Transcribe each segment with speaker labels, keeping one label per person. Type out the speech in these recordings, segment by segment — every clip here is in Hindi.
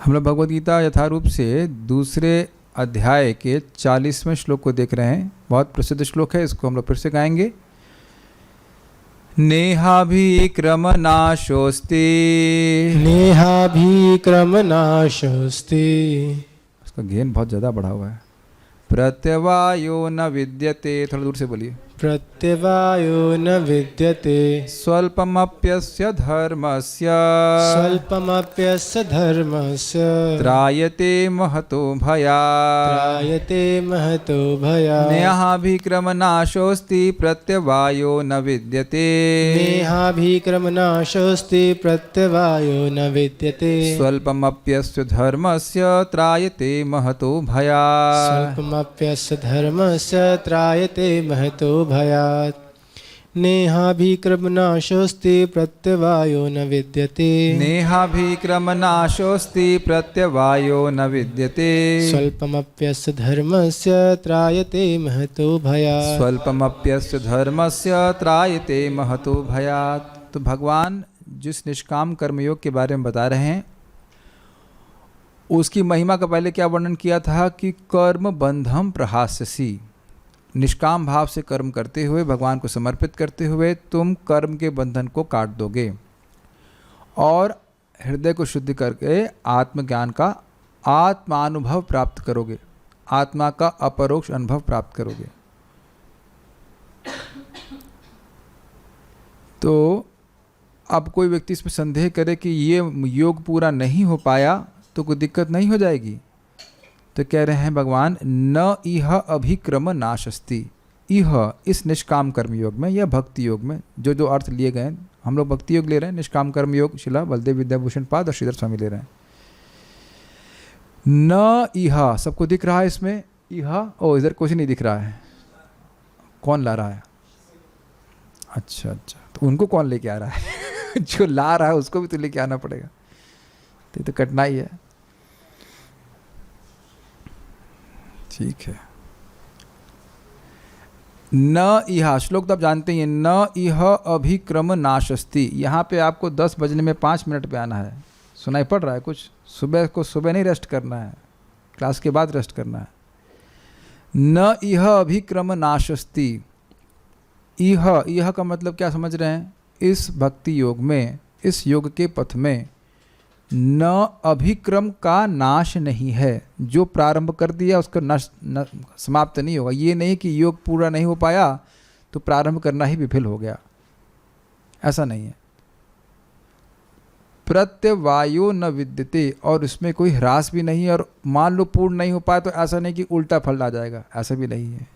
Speaker 1: हम लोग भगवद गीता यथारूप से दूसरे अध्याय के 40वें श्लोक को देख रहे हैं। बहुत प्रसिद्ध श्लोक है, इसको हम लोग फिर से गाएंगे। नेहाभिक्रमनाशोस्ति,
Speaker 2: नेहाभिक्रमनाशोस्ति,
Speaker 1: उसका गेन बहुत ज़्यादा बढ़ा हुआ है। प्रत्यवायो न विद्यते, थोड़ा दूर से बोलिए।
Speaker 2: प्रत्यवायो न विद्यते,
Speaker 1: स्वल्पमप्यस्य धर्मस्य,
Speaker 2: स्वल्पमप्यस्य धर्मस्य,
Speaker 1: त्रायते महतो भयात्,
Speaker 2: त्रायते महतो भयात्।
Speaker 1: नेहाभिक्रमनाशोस्ति प्रत्यवायो न विद्यते,
Speaker 2: नेहाभिक्रमनाशोस्ति प्रत्यवायो न विद्यते,
Speaker 1: स्वल्पमप्यस्य धर्मस्य त्रायते महतो भयात्,
Speaker 2: स्वल्पमप्यस्य धर्मस्य त्रायते महतो भयात्। नेहाभिक्रमनाशोस्ति प्रत्यवायो न विद्यते,
Speaker 1: नेहाभिक्रमनाशोस्ति प्रत्यवायो न विद्यते,
Speaker 2: स्वल्पमप्यस्य धर्मस्य त्रायते महतो भयात्,
Speaker 1: स्वल्पमप्यस्य धर्मस्य त्रायते महतो भयात्। तो भगवान जिस निष्काम कर्मयोग के बारे में बता रहे हैं, उसकी महिमा का पहले क्या वर्णन किया था कि कर्म बंधम प्रहास्यसि, निष्काम भाव से कर्म करते हुए, भगवान को समर्पित करते हुए तुम कर्म के बंधन को काट दोगे और हृदय को शुद्ध करके आत्मज्ञान का आत्मानुभव प्राप्त करोगे, आत्मा का अपरोक्ष अनुभव प्राप्त करोगे। तो अब कोई व्यक्ति इसमें संदेह करे कि ये योग पूरा नहीं हो पाया तो कोई दिक्कत नहीं हो जाएगी, तो कह रहे हैं भगवान, न इह अभिक्रम नाशस्ति, इह इस निष्काम कर्म योग में या भक्ति योग में, जो जो अर्थ लिए गए, हम लोग भक्ति योग ले रहे हैं, निष्काम कर्म योग शिला बलदेव विद्याभूषण पाद और श्रीधर स्वामी ले रहे हैं। न इह, सबको दिख रहा है इसमें इह? ओ इधर कुछ नहीं दिख रहा है, कौन ला रहा है? अच्छा अच्छा, तो उनको कौन लेके आ रहा है? जो ला रहा है उसको भी तो लेके आना पड़ेगा, तो कठिनाई है। ठीक है। न इहा, श्लोक तो आप जानते ही हैं, न इह अभिक्रम नाशस्ति। यहाँ पे आपको 10 बजने में 5 मिनट पे आना है। सुनाई पड़ रहा है कुछ? सुबह को सुबह नहीं रेस्ट करना है, क्लास के बाद रेस्ट करना है। न इह अभिक्रम नाशस्ति, इह का मतलब क्या समझ रहे हैं? इस भक्ति योग में, इस योग के पथ में न अभिक्रम का नाश नहीं है। जो प्रारंभ कर दिया उसका नाश समाप्त नहीं होगा। ये नहीं कि योग पूरा नहीं हो पाया तो प्रारंभ करना ही विफल हो गया, ऐसा नहीं है। प्रत्यवायो न विद्यते, और इसमें कोई ह्रास भी नहीं है, और मान लो पूर्ण नहीं हो पाया तो ऐसा नहीं कि उल्टा फल आ जाएगा, ऐसा भी नहीं है।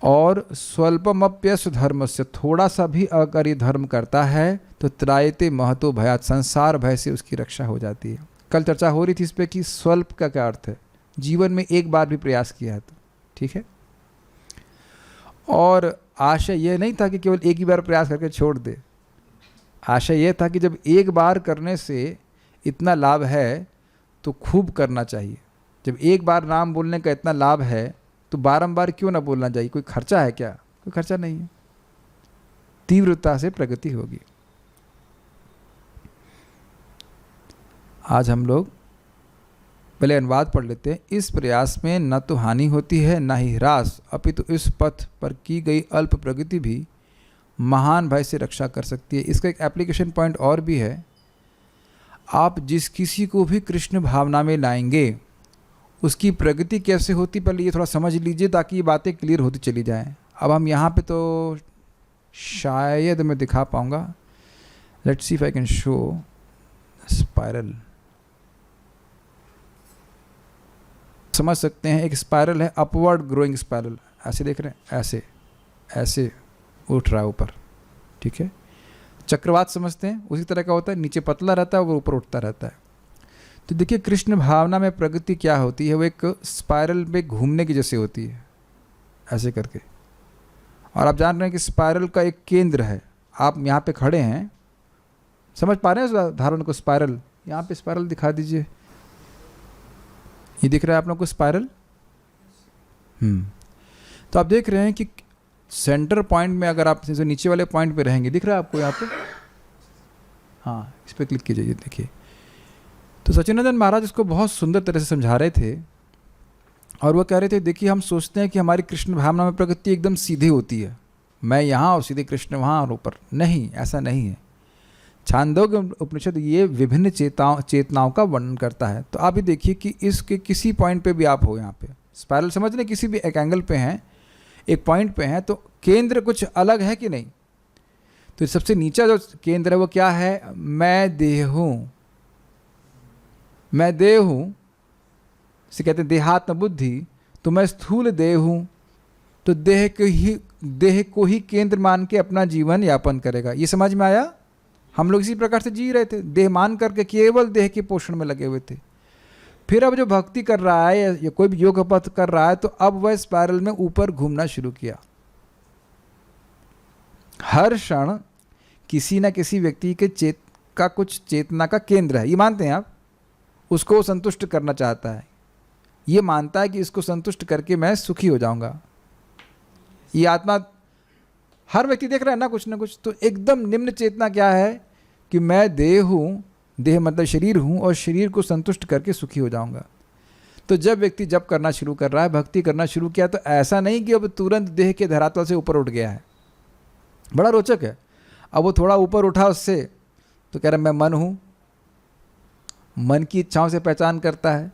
Speaker 1: और स्वल्पमप्यस्य धर्मस्य, थोड़ा सा भी अगर ये धर्म करता है तो त्रायते महतो भयात्, संसार भय से उसकी रक्षा हो जाती है। कल चर्चा हो रही थी इस पे कि स्वल्प का क्या अर्थ है, जीवन में एक बार भी प्रयास किया है तो ठीक है। और आशय यह नहीं था कि केवल एक ही बार प्रयास करके छोड़ दे, आशय यह था कि जब एक बार करने से इतना लाभ है तो खूब करना चाहिए। जब एक बार नाम बोलने का इतना लाभ है तो बारंबार क्यों ना बोलना चाहिए? कोई खर्चा है क्या? कोई खर्चा नहीं है, तीव्रता से प्रगति होगी। आज हम लोग पहले अनुवाद पढ़ लेते हैं। इस प्रयास में न तो हानि होती है न ही ह्रास, अपितु इस पथ पर की गई अल्प प्रगति भी महान भय से रक्षा कर सकती है। इसका एक एप्लीकेशन पॉइंट और भी है। आप जिस किसी को भी कृष्ण भावना में लाएंगे उसकी प्रगति कैसे होती, पहले ये थोड़ा समझ लीजिए ताकि ये बातें क्लियर होती चली जाएं। अब हम यहाँ पे तो शायद मैं दिखा पाऊँगा, let's see if I can show spiral. समझ सकते हैं, एक स्पाइरल है, अपवर्ड ग्रोइंग स्पाइरल, ऐसे देख रहे हैं, ऐसे ऐसे उठ रहा है ऊपर, ठीक है। चक्रवात समझते हैं, उसी तरह का होता है, नीचे पतला रहता है वो ऊपर उठता रहता है। तो देखिए कृष्ण भावना में प्रगति क्या होती है, वो एक स्पाइरल पे घूमने की जैसे होती है, ऐसे करके। और आप जान रहे हैं कि स्पाइरल का एक केंद्र है। आप यहाँ पे खड़े हैं, समझ पा रहे हैं उस उदाहरण को? स्पाइरल, यहाँ पे स्पाइरल दिखा दीजिए, ये दिख रहा है आप लोग को स्पाइरल? तो आप देख रहे हैं कि सेंटर पॉइंट में अगर आप जैसे नीचे वाले पॉइंट पे रहेंगे, दिख रहा है आपको यहाँ पे? हाँ, इस पर क्लिक कीजिए, देखिए तो सच्चिदानंद महाराज इसको बहुत सुंदर तरह से समझा रहे थे और वो कह रहे थे, देखिए हम सोचते हैं कि हमारी कृष्ण भावना में प्रगति एकदम सीधी होती है, मैं यहाँ और सीधे कृष्ण वहाँ और ऊपर। नहीं, ऐसा नहीं है। छांदोग्य उपनिषद ये विभिन्न चेतनाओं का वर्णन करता है। तो आप ये देखिए कि इसके किसी पॉइंट पे भी आप हो, यहाँ पे स्पाइरल समझ लें, किसी भी एक एंगल पे हैं, एक पॉइंट पे हैं, तो केंद्र कुछ अलग है कि नहीं। तो सबसे नीचा जो केंद्र है वो क्या है, मैं देह हूँ, मैं देह हूँ, इसे कहते हैं देहात्म बुद्धि। तो मैं स्थूल देह हूँ, तो देह को ही केंद्र मान के अपना जीवन यापन करेगा। ये समझ में आया। हम लोग इसी प्रकार से जी रहे थे, देह मान करके केवल देह के पोषण में लगे हुए थे। फिर अब जो भक्ति कर रहा है या कोई भी योग पथ कर रहा है, तो अब वह स्पाइरल में ऊपर घूमना शुरू किया। हर क्षण किसी न किसी व्यक्ति के कुछ चेतना का केंद्र है, ये मानते हैं आप। उसको संतुष्ट करना चाहता है, ये मानता है कि इसको संतुष्ट करके मैं सुखी हो जाऊंगा। ये आत्मा हर व्यक्ति देख रहा है ना कुछ ना कुछ। तो एकदम निम्न चेतना क्या है कि मैं देह हूँ, देह मतलब शरीर हूँ, और शरीर को संतुष्ट करके सुखी हो जाऊंगा। तो जब व्यक्ति जप करना शुरू कर रहा है, भक्ति करना शुरू किया, तो ऐसा नहीं कि अब तुरंत देह के धरातल से ऊपर उठ गया है। बड़ा रोचक है। अब वो थोड़ा ऊपर उठा उससे, तो कह रहा मैं मन हूँ, मन की इच्छाओं से पहचान करता है।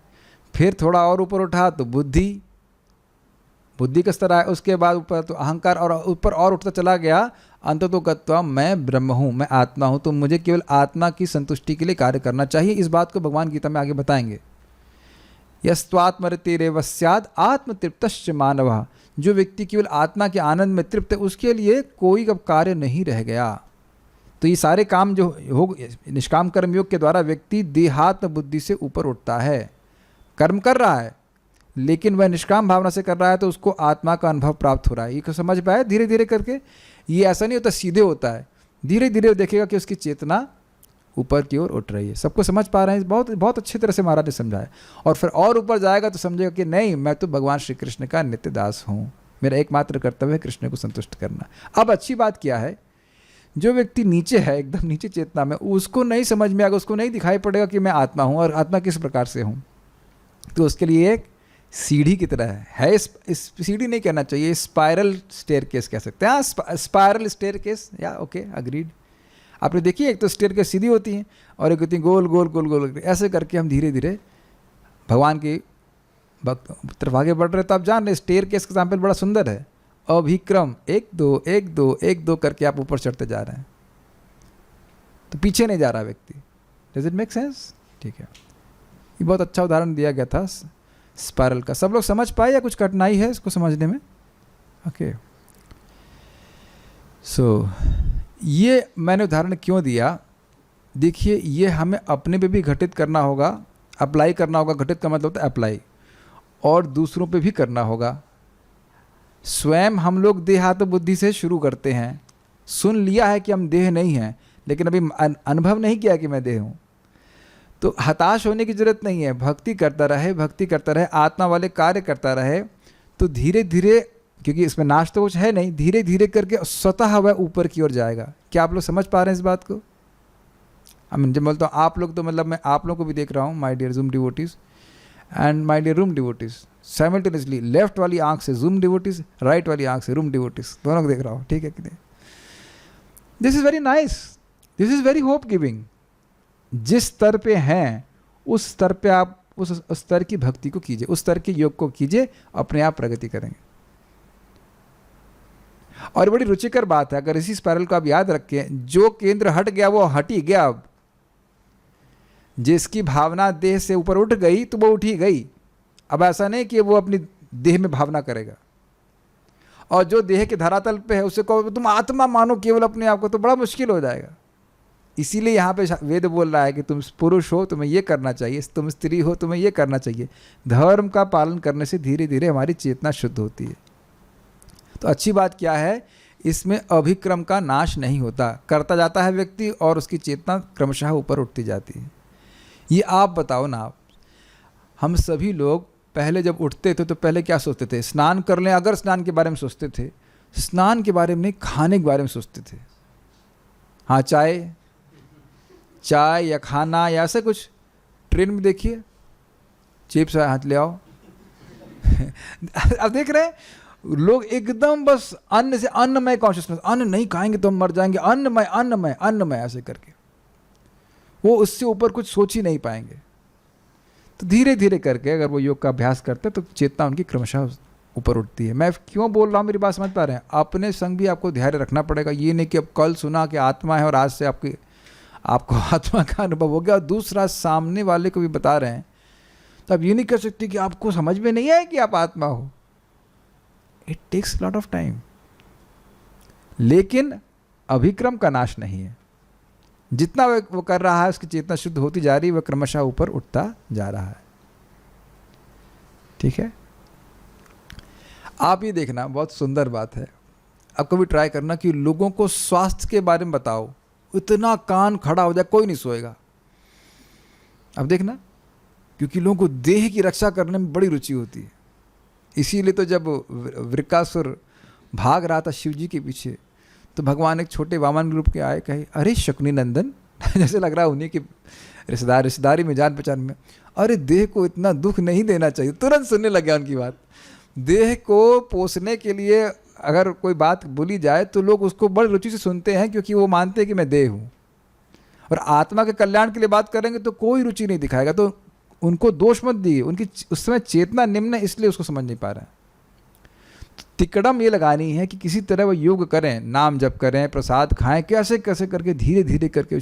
Speaker 1: फिर थोड़ा और ऊपर उठा तो बुद्धि का स्तर आया। उसके बाद ऊपर तो अहंकार, और ऊपर और उठता चला गया। अंततो गत्वा मैं ब्रह्म हूँ, मैं आत्मा हूँ। तो मुझे केवल आत्मा की संतुष्टि के लिए कार्य करना चाहिए। इस बात को भगवान गीता में आगे बताएंगे। यस्त्वात्मरतिरेव स्याद् आत्मतृप्तश्च मानवः। जो व्यक्ति केवल आत्मा के आनंद में तृप्त है, उसके लिए कोई अब कार्य नहीं रह गया। तो ये सारे काम जो हो, निष्काम कर्म योग के द्वारा व्यक्ति देहात्म बुद्धि से ऊपर उठता है। कर्म कर रहा है लेकिन वह निष्काम भावना से कर रहा है, तो उसको आत्मा का अनुभव प्राप्त हो रहा है। ये समझ पाए धीरे धीरे करके। ये ऐसा नहीं होता सीधे होता है, धीरे धीरे देखेगा कि उसकी चेतना ऊपर की ओर उठ रही है। सबको समझ पा रहे हैं। बहुत बहुत अच्छी तरह से महाराज ने समझाया। और फिर और ऊपर जाएगा तो समझेगा कि नहीं, मैं तो भगवान श्री कृष्ण का नित्य दास हूँ, मेरा एकमात्र कर्तव्य है कृष्ण को संतुष्ट करना। अब अच्छी बात क्या है, जो व्यक्ति नीचे है, एकदम नीचे चेतना में, उसको नहीं समझ में आएगा, उसको नहीं दिखाई पड़ेगा कि मैं आत्मा हूँ और आत्मा किस प्रकार से हूँ। तो उसके लिए एक सीढ़ी की तरह है। इस सीढ़ी नहीं कहना चाहिए, स्पाइरल स्टेयरकेस कह सकते हैं। हाँ, स्पाइरल स्टेयरकेस, या ओके, अग्रीड। आपने देखिए, एक तो स्टेयरकेस सीधी होती है और एक होती है गोल गोल गोल गोल। ऐसे करके हम धीरे धीरे भगवान की तरफ आगे बढ़ रहे। तो आप जान रहे स्टेयरकेस का एग्जाम्पल बड़ा सुंदर है। अभिक्रम 1 2 1 2 1 2 करके आप ऊपर चढ़ते जा रहे हैं, तो पीछे नहीं जा रहा व्यक्ति। Does it make sense? ठीक है, ये बहुत अच्छा उदाहरण दिया गया था स्पाइरल का। सब लोग समझ पाए या कुछ कठिनाई है इसको समझने में? ओके, सो ये मैंने उदाहरण क्यों दिया, देखिए ये हमें अपने पे भी घटित करना होगा, अप्लाई करना होगा। घटित का मतलब होता है अप्लाई, और दूसरों पे भी करना होगा। स्वयं हम लोग देहात्म बुद्धि से शुरू करते हैं। सुन लिया है कि हम देह नहीं हैं, लेकिन अभी अनुभव नहीं किया कि मैं देह हूँ। तो हताश होने की जरूरत नहीं है। भक्ति करता रहे, भक्ति करता रहे, आत्मा वाले कार्य करता रहे, तो धीरे धीरे, क्योंकि इसमें नाश तो कुछ है नहीं, धीरे धीरे करके स्वतः वह ऊपर की ओर जाएगा। क्या आप लोग समझ पा रहे हैं इस बात को? जब बोलता हूँ आप लोग, तो मतलब मैं आप लोग को भी देख रहा हूँ, my dear zoom devotees and my dear room devotees. Simultaneously left वाली आंख से जूम डिवोटीज, राइट वाली आंख से रूम डिवोटीज, दोनों को देख रहा हूँ। ठीक है कि नहीं? This is very nice, this is very hope giving. जिस स्तर पे हैं उस स्तर पे आप उस स्तर की भक्ति को कीजिए, उस स्तर के योग को कीजिए, अपने आप प्रगति करेंगे। और बड़ी रुचिकर बात है, अगर इसी स्पाइरल को आप याद रखें, जो केंद्र हट गया वो हट ही गया। अब जिसकी भावना देह से ऊपर उठ गई तो वो उठ ही गई। अब ऐसा नहीं कि वो अपनी देह में भावना करेगा। और जो देह के धरातल पे है उसे कहो तुम आत्मा मानो केवल अपने आप को, तो बड़ा मुश्किल हो जाएगा। इसीलिए यहाँ पे वेद बोल रहा है कि तुम पुरुष हो, तुम्हें ये करना चाहिए, तुम स्त्री हो, तुम्हें ये करना चाहिए। धर्म का पालन करने से धीरे धीरे हमारी चेतना शुद्ध होती है। तो अच्छी बात क्या है, इसमें अभिक्रम का नाश नहीं होता, करता जाता है व्यक्ति और उसकी चेतना क्रमशः ऊपर उठती जाती है। ये आप बताओ ना, हम सभी लोग पहले जब उठते थे तो पहले क्या सोचते थे? स्नान कर लें, अगर स्नान के बारे में सोचते थे, स्नान के बारे में नहीं, खाने के बारे में सोचते थे। हाँ, चाय या खाना या ऐसा कुछ, ट्रेन में देखिए, चिप्स हाथ ले आओ। अब देख रहे हैं लोग एकदम बस अन्न से, अन्नमय कॉन्शियसनेस, अन्न नहीं खाएंगे तो हम मर जाएंगे, अन्नमय अन्नमय अन्नमय, ऐसे करके वो उससे ऊपर कुछ सोच ही नहीं पाएंगे। तो धीरे धीरे करके अगर वो योग का अभ्यास करते तो चेतना उनकी क्रमशः ऊपर उठती है। मैं क्यों बोल रहा हूँ, मेरी बात समझ पा रहे हैं? अपने संग भी आपको धैर्य रखना पड़ेगा। ये नहीं कि अब कल सुना कि आत्मा है और आज से आपको आत्मा का अनुभव हो गया और दूसरा सामने वाले को भी बता रहे हैं, तो आप ये नहीं कर सकते कि आपको समझ में नहीं आए कि आप आत्मा हो। It takes lot of time. लेकिन अभिक्रम का नाश नहीं है। जितना वो कर रहा है उसकी चेतना शुद्ध होती जा रही है, वह क्रमशः ऊपर उठता जा रहा है। ठीक है, आप ये देखना, बहुत सुंदर बात है। अब कभी ट्राई करना कि लोगों को स्वास्थ्य के बारे में बताओ, इतना कान खड़ा हो जाए, कोई नहीं सोएगा। अब देखना, क्योंकि लोगों को देह की रक्षा करने में बड़ी रुचि होती है। इसीलिए तो जब वृकासुर भाग रहा था शिव जी के पीछे, तो भगवान एक छोटे वामन रूप के आए, कहे अरे शकुनी नंदन, जैसे लग रहा उन्हीं की रिश्तेदारी में, जान पहचान में, अरे देह को इतना दुख नहीं देना चाहिए। तुरंत सुनने लग गया उनकी बात। देह को पोसने के लिए अगर कोई बात बोली जाए तो लोग उसको बड़ी रुचि से सुनते हैं, क्योंकि वो मानते हैं कि मैं देह हूँ। और आत्मा के कल्याण के लिए बात करेंगे तो कोई रुचि नहीं दिखाएगा। तो उनको दोष मत दिए, उनकी उस समय चेतना निम्न है, इसलिए उसको समझ नहीं पा रहे हैं। तो तिकड़म ये लगानी है कि किसी तरह वो योग करें, नाम जप करें, प्रसाद खाएं, कैसे कैसे करके धीरे धीरे करके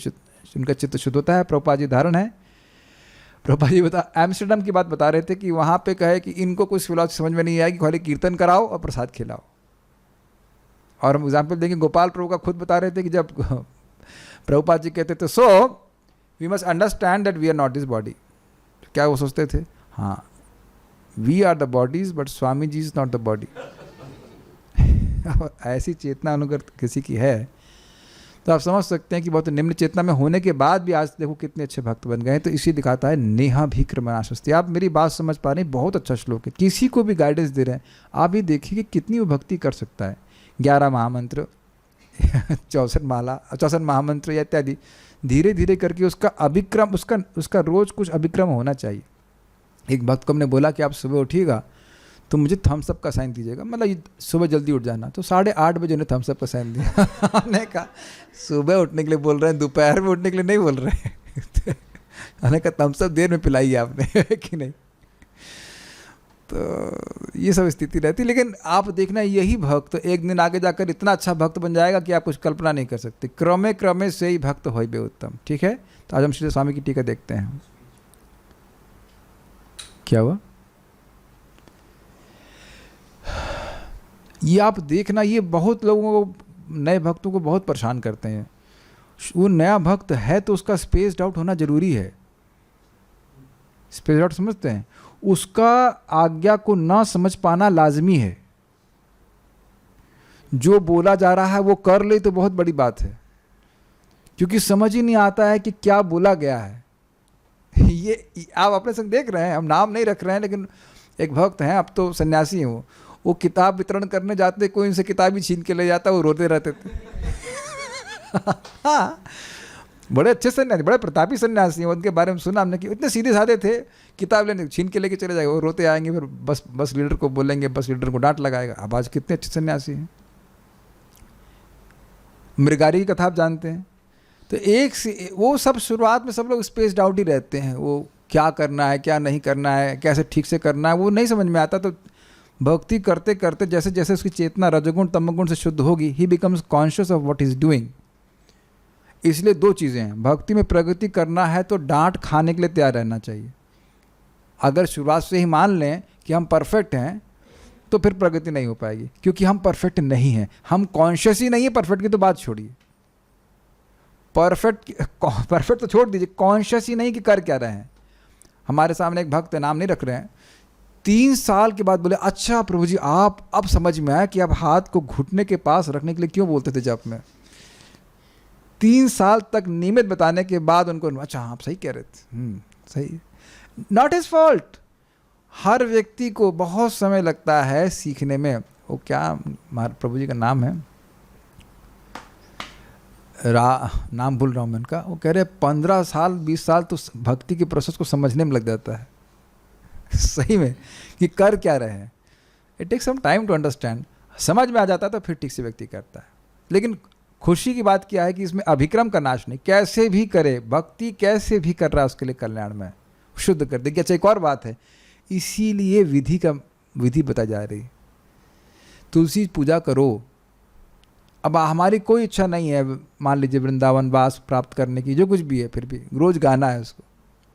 Speaker 1: उनका चित्त शुद्ध होता है। प्रभुपाद जी उदाहरण है, प्रभुपाद जी एम्स्टर्डम की बात बता रहे थे कि वहाँ पे कहे कि इनको कुछ फिलॉसफी समझ में नहीं आएगी, खाली कीर्तन कराओ और प्रसाद खिलाओ। और हम एग्जाम्पल देंगे, गोपाल प्रभु का खुद बता रहे थे कि जब प्रभुपाद जी कहते थे so we must understand that we are not this body, क्या वो सोचते थे? हाँ, we are the bodies but Swami ji is not the body. ऐसी चेतना अनुगर किसी की है तो आप समझ सकते हैं कि बहुत निम्न चेतना में होने के बाद भी आज देखो कितने अच्छे भक्त बन गए हैं। तो इसी दिखाता है नेहा भी क्रमनाशस्ति। आप मेरी बात समझ पा रहे हैं, बहुत अच्छा श्लोक है। किसी को भी गाइडेंस दे रहे हैं, आप ही देखिए कि कितनी वो भक्ति कर सकता है। 11 महामंत्र 64 महामंत्र या इत्यादि, धीरे धीरे करके उसका अभिक्रम, उसका रोज कुछ अभिक्रम होना चाहिए। एक भक्त को हमने बोला कि आप सुबह उठिएगा तो मुझे थम्स अप का साइन दीजिएगा, मतलब सुबह जल्दी उठ जाना। तो 8:30 बजे उन्हें थम्स अप का साइन दिया। हमने कहा सुबह उठने के लिए बोल रहे हैं, दोपहर में उठने के लिए नहीं बोल रहे हैं। हमने कहा थम्स अप देर में पिलाई आपने कि नहीं। तो ये सब स्थिति रहती। लेकिन आप देखना, यही भक्त एक दिन आगे जाकर इतना अच्छा भक्त बन जाएगा कि आप कुछ कल्पना नहीं कर सकते। क्रमे क्रमे से ही भक्त होय बे उत्तम। ठीक है, तो आज हम श्री स्वामी की टीका देखते हैं। क्या हुआ? ये आप देखना, ये बहुत लोगों को, नए भक्तों को बहुत परेशान करते हैं। वो नया भक्त है तो उसका स्पेस्ड आउट होना जरूरी है। स्पेस्ड आउट समझते हैं? उसका आज्ञा को ना समझ पाना लाजमी है। जो बोला जा रहा है वो कर ले तो बहुत बड़ी बात है, क्योंकि समझ ही नहीं आता है कि क्या बोला गया है। ये आप अपने संग देख रहे हैं, हम नाम नहीं रख रहे हैं, लेकिन एक भक्त हैं, अब तो सन्यासी हैं, वो किताब वितरण करने जाते, कोई उनसे किताब ही छीन के ले जाता, वो रोते रहते थे। हाँ, बड़े अच्छे सन्यासी, बड़े प्रतापी सन्यासी हैं, उनके बारे में सुना हमने कि इतने सीधे साधे थे, किताब लेने छीन के लेके चले जाएंगे, वो रोते आएंगे, फिर बस लीडर को बोलेंगे, बस लीडर को डांट लगाएगा। अब आज कितने अच्छे सन्यासी हैं। मृगारी की कथा आप जानते हैं। तो वो सब शुरुआत में सब लोग स्पेस्ड आउट ही रहते हैं। वो क्या करना है, क्या नहीं करना है, कैसे ठीक से करना है, वो नहीं समझ में आता। तो भक्ति करते करते जैसे जैसे उसकी चेतना रजोगुण तमोगुण से शुद्ध होगी, ही becomes conscious of what is doing. इसलिए 2 चीज़ें हैं, भक्ति में प्रगति करना है तो डांट खाने के लिए तैयार रहना चाहिए। अगर शुरुआत से ही मान लें कि हम परफेक्ट हैं तो फिर प्रगति नहीं हो पाएगी, क्योंकि हम परफेक्ट नहीं हैं। हम कॉन्शियस ही नहीं है, परफेक्ट की तो बात छोड़िए। परफेक्ट तो छोड़ दीजिए, कॉन्शियस ही नहीं कि कर क्या रहे हैं। हमारे सामने एक भक्त है, नाम नहीं रख रहे हैं, 3 साल के बाद बोले, अच्छा प्रभु जी आप अब समझ में आया कि आप हाथ को घुटने के पास रखने के लिए क्यों बोलते थे जप में। 3 साल तक नियमित बताने के बाद उनको, अच्छा आप सही कह रहे थे, सही, नॉट हिज फॉल्ट। हर व्यक्ति को बहुत समय लगता है सीखने में। वो क्या प्रभु जी का नाम है, नाम भूल रहा हूँ मैं उनका, वो कह रहे 15 साल 20 साल तो भक्ति के प्रोसेस को समझने में लग जाता है सही में कि कर क्या रहे हैं। It takes some time to understand. समझ में आ जाता है तो फिर ठीक से व्यक्ति करता है। लेकिन खुशी की बात क्या है कि इसमें अभिक्रम का नाश नहीं, कैसे भी करे, भक्ति कैसे भी कर रहा है उसके लिए कल्याण में शुद्ध कर देगी। अच्छा एक और बात है, इसीलिए विधि बताई जा रही। तुलसी पूजा करो। अब हमारी कोई इच्छा नहीं है, मान लीजिए वृंदावन वास प्राप्त करने की, जो कुछ भी है, फिर भी रोज गाना है उसको।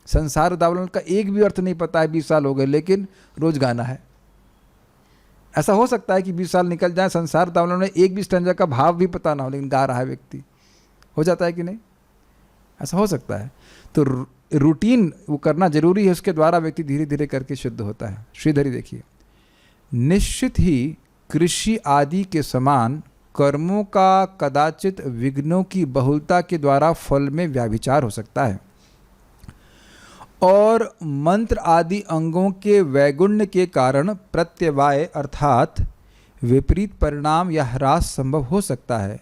Speaker 1: संसार वृंदावन का एक भी अर्थ नहीं पता है, 20 साल हो गए, लेकिन रोज गाना है। ऐसा हो सकता है कि 20 साल निकल जाए, संसार वृंदावन में एक भी स्टैंजा का भाव भी पता ना हो, लेकिन गा रहा है व्यक्ति। हो जाता है कि नहीं? ऐसा हो सकता है। तो रूटीन वो करना जरूरी है, उसके द्वारा व्यक्ति धीरे धीरे करके शुद्ध होता है। श्रीधरी देखिए, निश्चित ही कृषि आदि के समान कर्मों का कदाचित विघ्नों की बहुलता के द्वारा फल में व्याभिचार हो सकता है, और मंत्र आदि अंगों के वैगुण्य के कारण प्रत्यवाय अर्थात विपरीत परिणाम या ह्रास संभव हो सकता है।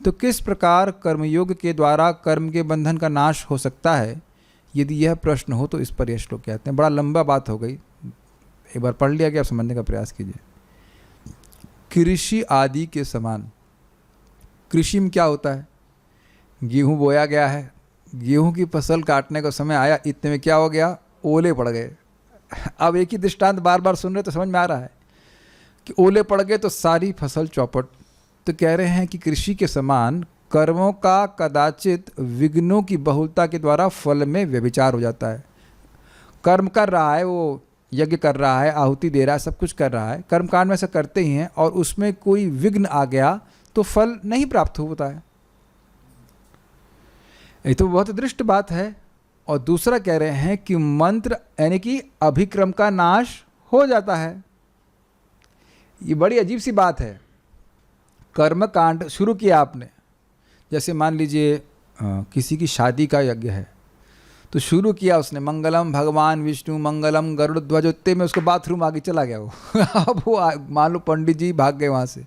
Speaker 1: तो किस प्रकार कर्मयोग के द्वारा कर्म के बंधन का नाश हो सकता है? यदि यह प्रश्न हो तो इस पर यह श्लोक कहते हैं। बड़ा लंबा बात हो गई, एक बार पढ़ लिया कि आप समझने का प्रयास कीजिए। कृषि आदि के समान, कृषि में क्या होता है? गेहूं बोया गया है, गेहूं की फसल काटने का समय आया, इतने में क्या हो गया? ओले पड़ गए। अब एक ही दृष्टांत बार बार सुन रहे तो समझ में आ रहा है कि ओले पड़ गए तो सारी फसल चौपट। तो कह रहे हैं कि कृषि के समान कर्मों का कदाचित विघ्नों की बहुलता के द्वारा फल में व्यभिचार हो जाता है। कर्म कर रहा है, वो यज्ञ कर रहा है, आहुति दे रहा है, सब कुछ कर रहा है, कर्मकांड में से करते ही हैं, और उसमें कोई विघ्न आ गया तो फल नहीं प्राप्त होता है। ये तो बहुत दृष्ट बात है। और दूसरा कह रहे हैं कि मंत्र यानी कि अभिक्रम का नाश हो जाता है। ये बड़ी अजीब सी बात है। कर्मकांड शुरू किया आपने, जैसे मान लीजिए किसी की शादी का यज्ञ है, तो शुरू किया उसने मंगलम भगवान विष्णु मंगलम गरुड़ ध्वज, उत्ते में उसको बाथरूम आगे चला गया वो अब वो मान लो पंडित जी भाग गए वहाँ से,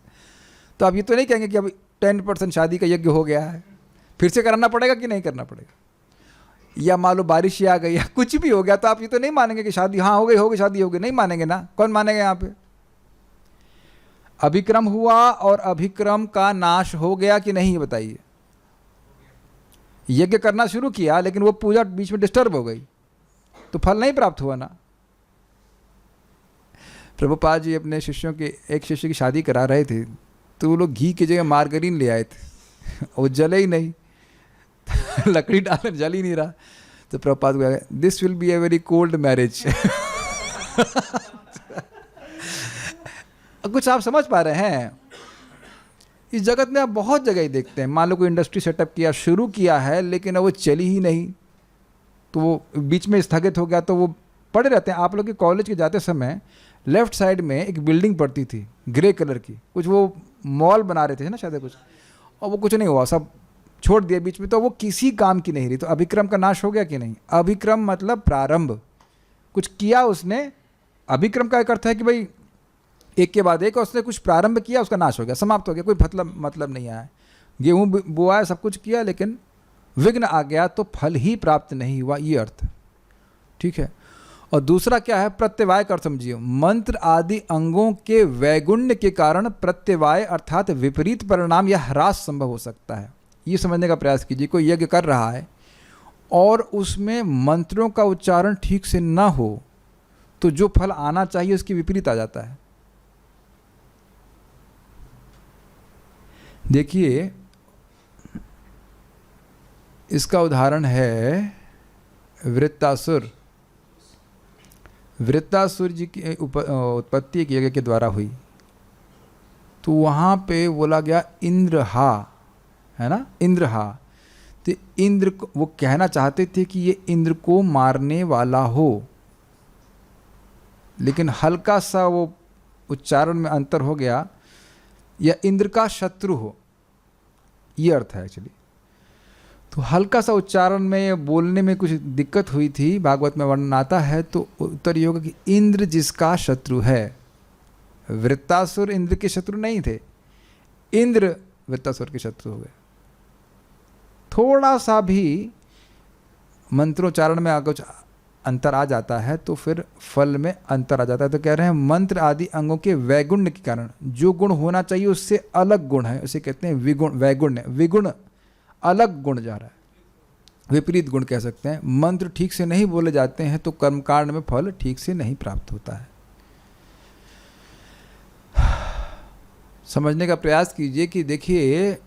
Speaker 1: तो अब ये तो नहीं कहेंगे कि अब 10% शादी का यज्ञ हो गया है, फिर से कराना पड़ेगा कि नहीं करना पड़ेगा? या मान लो बारिश ही आ गई या कुछ भी हो गया, तो आप ये तो नहीं मानेंगे कि शादी हाँ हो गई शादी हो गई, नहीं मानेंगे ना। कौन मानेगा यहाँ पे? अभिक्रम हुआ और अभिक्रम का नाश हो गया कि नहीं, बताइए। यज्ञ करना शुरू किया लेकिन वो पूजा बीच में डिस्टर्ब हो गई तो फल नहीं प्राप्त हुआ ना। प्रभुपाद जी अपने शिष्यों के एक शिष्य की शादी करा रहे थे, तो वो लोग घी की जगह मार्गरीन ले आए थे, वो जले ही नहीं लकड़ी डालने जल ही नहीं रहा। तो प्रभुपाद को this will be a very cold marriage कुछ आप समझ पा रहे हैं? इस जगत में आप बहुत जगह ही देखते हैं, मान लो कोई इंडस्ट्री सेटअप किया, शुरू किया है, लेकिन अब वो चली ही नहीं, तो वो बीच में स्थगित हो गया, तो वो पड़े रहते हैं। आप लोग के कॉलेज के जाते समय लेफ्ट साइड में एक बिल्डिंग पड़ती थी ग्रे कलर की, कुछ वो मॉल बना रहे थे ना शायद कुछ, और वो कुछ नहीं हुआ, सब छोड़ दिया बीच में, तो वो किसी काम की नहीं रही। तो अभिक्रम का नाश हो गया कि नहीं? अभिक्रम मतलब प्रारंभ, कुछ किया उसने। अभिक्रम का एक अर्थ है कि भाई एक के बाद एक उसने कुछ प्रारंभ किया, उसका नाश हो गया, समाप्त हो गया, कोई मतलब नहीं आया। गेहूँ बोआ, सब कुछ किया, लेकिन विघ्न आ गया तो फल ही प्राप्त नहीं हुआ, ये अर्थ। ठीक है। और दूसरा क्या है? प्रत्यवाय का अर्थ समझिए, मंत्र आदि अंगों के वैगुण्य के कारण प्रत्यवाय अर्थात विपरीत परिणाम या ह्रास संभव हो सकता है। ये समझने का प्रयास कीजिए। कोई यज्ञ कर रहा है और उसमें मंत्रों का उच्चारण ठीक से ना हो तो जो फल आना चाहिए उसके विपरीत आ जाता है। देखिए, इसका उदाहरण है वृत्तासुर। वृत्तासुर जी की उत्पत्ति एक यज्ञ के द्वारा हुई, तो वहाँ पे बोला गया इंद्रहा, है ना, इंद्रहा। तो इंद्र को वो कहना चाहते थे कि ये इंद्र को मारने वाला हो, लेकिन हल्का सा वो उच्चारण में अंतर हो गया, या इंद्र का शत्रु हो, ये अर्थ है एक्चुअली। तो हल्का सा उच्चारण में बोलने में कुछ दिक्कत हुई थी, भागवत में वर्णन आता है, तो उत्तर ये होगा कि इंद्र जिसका शत्रु है। वृत्तासुर इंद्र के शत्रु नहीं थे, इंद्र वृत्तासुर के शत्रु हो गए। थोड़ा सा भी मंत्रोच्चारण में कुछ अंतर आ जाता है तो फिर फल में अंतर आ जाता है। तो कह रहे हैं मंत्र आदि अंगों के वैगुण्य के कारण जो गुण होना चाहिए उससे अलग गुण है, उसे कहते हैं विगुण, वैगुण्य। विगुण अलग गुण जा रहा है, विपरीत गुण कह सकते हैं। मंत्र ठीक से नहीं बोले जाते हैं तो कर्मकांड में फल ठीक से नहीं प्राप्त होता है। समझने का प्रयास कीजिए कि देखिए,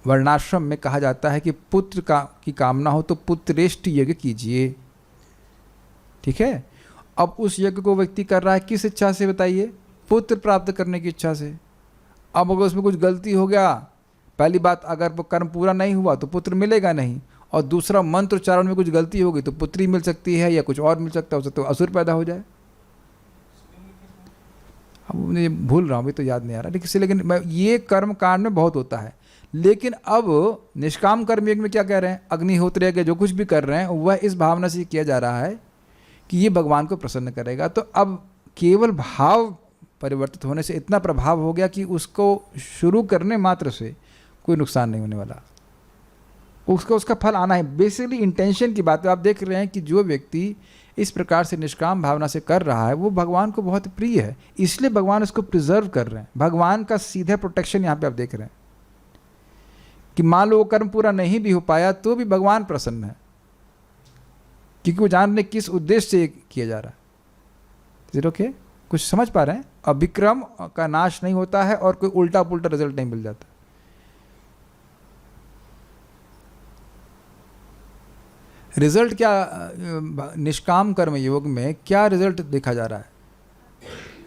Speaker 1: वर्णाश्रम में कहा जाता है कि पुत्र की कामना हो तो पुत्रेष्ट यज्ञ कीजिए, ठीक है। अब उस यज्ञ को व्यक्ति कर रहा है किस इच्छा से बताइए? पुत्र प्राप्त करने की इच्छा से। अब अगर उसमें कुछ गलती हो गया, पहली बात अगर वो कर्म पूरा नहीं हुआ तो पुत्र मिलेगा नहीं, और दूसरा मंत्र उच्चारण में कुछ गलती होगी तो पुत्री मिल सकती है या कुछ और मिल सकता है, तो असुर पैदा हो जाए। अब मुझे भूल रहा हूँ, अभी तो याद नहीं आ रहा, लेकिन ये कर्म कांड में बहुत होता है। लेकिन अब निष्काम कर्म यज्ञ में क्या कह रहे हैं? अग्निहोत्र के जो कुछ भी कर रहे हैं वह इस भावना से किया जा रहा है कि ये भगवान को प्रसन्न करेगा। तो अब केवल भाव परिवर्तित होने से इतना प्रभाव हो गया कि उसको शुरू करने मात्र से कोई नुकसान नहीं होने वाला, उसका फल आना है। बेसिकली इंटेंशन की बात है। आप देख रहे हैं कि जो व्यक्ति इस प्रकार से निष्काम भावना से कर रहा है वो भगवान को बहुत प्रिय है, इसलिए भगवान उसको प्रिजर्व कर रहे हैं। भगवान का सीधा प्रोटेक्शन यहाँ पे आप देख रहे हैं कि मान लो वो कर्म पूरा नहीं भी हो पाया तो भी भगवान प्रसन्न है, क्योंकि वो जान रहे किस उद्देश्य से किया जा रहा है। ओके, कुछ समझ पा रहे हैं? अभिक्रम का नाश नहीं होता है और कोई उल्टा पुल्टा रिजल्ट नहीं मिल जाता। रिजल्ट क्या निष्काम कर्म योग में क्या रिजल्ट देखा जा रहा है?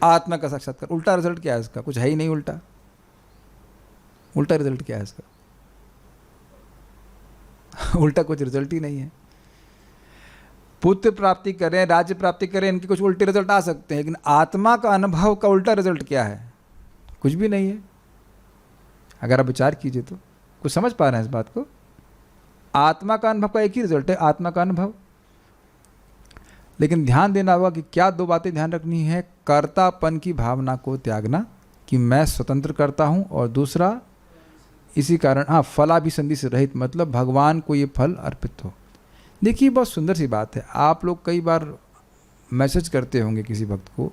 Speaker 1: आत्मा का साक्षात्कार। उल्टा रिजल्ट क्या है इसका? कुछ है ही नहीं उल्टा। उल्टा रिजल्ट क्या है इसका? उल्टा कुछ रिजल्ट ही नहीं है। पुत्र प्राप्ति करें, राज्य प्राप्ति करें, इनके कुछ उल्टे रिजल्ट आ सकते हैं, लेकिन आत्मा का अनुभव का उल्टा रिजल्ट क्या है? कुछ भी नहीं है। अगर आप विचार कीजिए तो कुछ समझ पा रहे हैं इस बात को? आत्मा का अनुभव का एक ही रिजल्ट है, आत्मा का अनुभव। लेकिन ध्यान देना होगा कि क्या दो बातें ध्यान रखनी है। कर्तापन की भावना को त्यागना कि मैं स्वतंत्र करता हूं, और दूसरा इसी कारण फलाभिसंधि से रहित, मतलब भगवान को ये फल अर्पित हो। देखिए बहुत सुंदर सी बात है। आप लोग कई बार मैसेज करते होंगे किसी भक्त को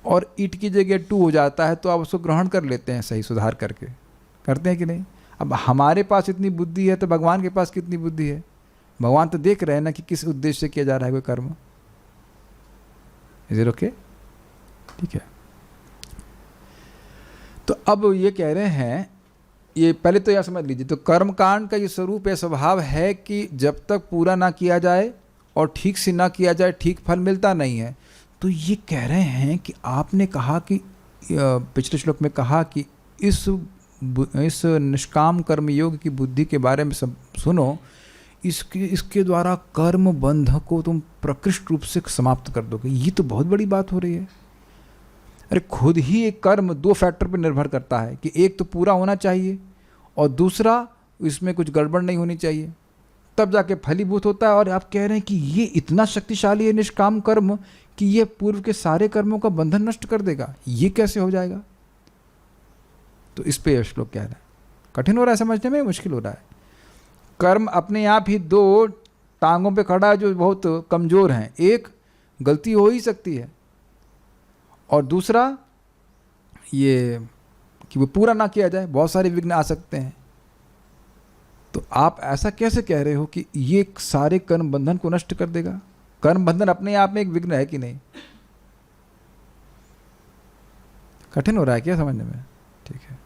Speaker 1: और इट की जगह टू हो जाता है तो आप उसको ग्रहण कर लेते हैं, सही सुधार करके करते हैं कि नहीं? अब हमारे पास इतनी बुद्धि है तो भगवान के पास कितनी बुद्धि है? भगवान तो देख रहे हैं ना कि किस उद्देश्य से किया जा रहा है कोई कर्म। Is it okay? ठीक है। तो अब ये कह रहे हैं, ये पहले तो यह समझ लीजिए, तो कर्मकांड का ये स्वरूप है, स्वभाव है कि जब तक पूरा ना किया जाए और ठीक से ना किया जाए ठीक फल मिलता नहीं है। तो ये कह रहे हैं कि आपने कहा कि पिछले श्लोक में कहा कि इस निष्काम कर्म योग की बुद्धि के बारे में सब सुनो, इसके द्वारा कर्म बंध को तुम प्रकृष्ट रूप से समाप्त कर दोगे। ये तो बहुत बड़ी बात हो रही है। अरे खुद ही एक कर्म दो फैक्टर पर निर्भर करता है कि एक तो पूरा होना चाहिए और दूसरा इसमें कुछ गड़बड़ नहीं होनी चाहिए, तब जाके फलीभूत होता है। और आप कह रहे हैं कि ये इतना शक्तिशाली है निष्काम कर्म कि ये पूर्व के सारे कर्मों का बंधन नष्ट कर देगा। ये कैसे हो जाएगा? तो इस पे श्लोक कह रहा है। कठिन हो रहा है समझने में, मुश्किल हो रहा है। कर्म अपने आप ही दो टांगों पे खड़ा है जो बहुत कमज़ोर हैं। एक गलती हो ही सकती है और दूसरा ये कि वो पूरा ना किया जाए, बहुत सारे विघ्न आ सकते हैं। तो आप ऐसा कैसे कह रहे हो कि ये सारे कर्म बंधन को नष्ट कर देगा? कर्म बंधन अपने आप में एक विघ्न है कि नहीं? कठिन हो रहा है क्या समझने में? ठीक है।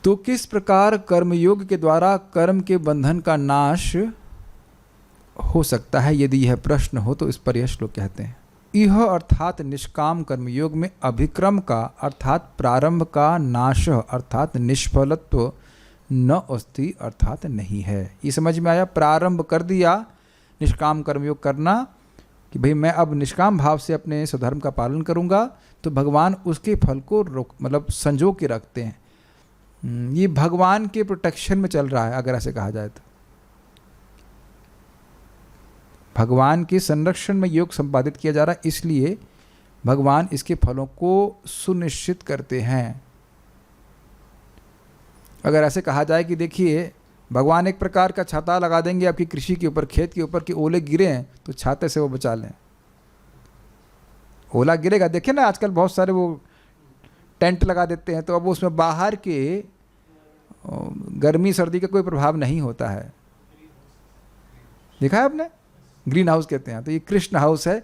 Speaker 1: तो किस प्रकार कर्मयोग के द्वारा कर्म के बंधन का नाश हो सकता है? यदि यह प्रश्न हो तो इस पर यह श्लोक कहते हैं, यह अर्थात निष्काम कर्मयोग में अभिक्रम का अर्थात प्रारंभ का नाश अर्थात निष्फलत्व न अस्ति अर्थात नहीं है। ये समझ में आया? प्रारंभ कर दिया निष्काम कर्मयोग करना कि भाई मैं अब निष्काम भाव से अपने स्वधर्म का पालन करूंगा, तो भगवान उसके फल को मतलब संजो के रखते हैं। ये भगवान के प्रोटेक्शन में चल रहा है, अगर ऐसे कहा जाए तो। भगवान के संरक्षण में योग संपादित किया जा रहा है, इसलिए भगवान इसके फलों को सुनिश्चित करते हैं। अगर ऐसे कहा जाए कि देखिए भगवान एक प्रकार का छाता लगा देंगे आपकी कृषि के ऊपर, खेत के ऊपर, कि ओले गिरे हैं तो छाते से वो बचा लें। ओला गिरेगा, देखिए ना आजकल बहुत सारे वो टेंट लगा देते हैं, तो अब उसमें बाहर के गर्मी सर्दी का कोई प्रभाव नहीं होता है। देखा है आपने, ग्रीन हाउस कहते हैं। तो ये कृष्ण हाउस है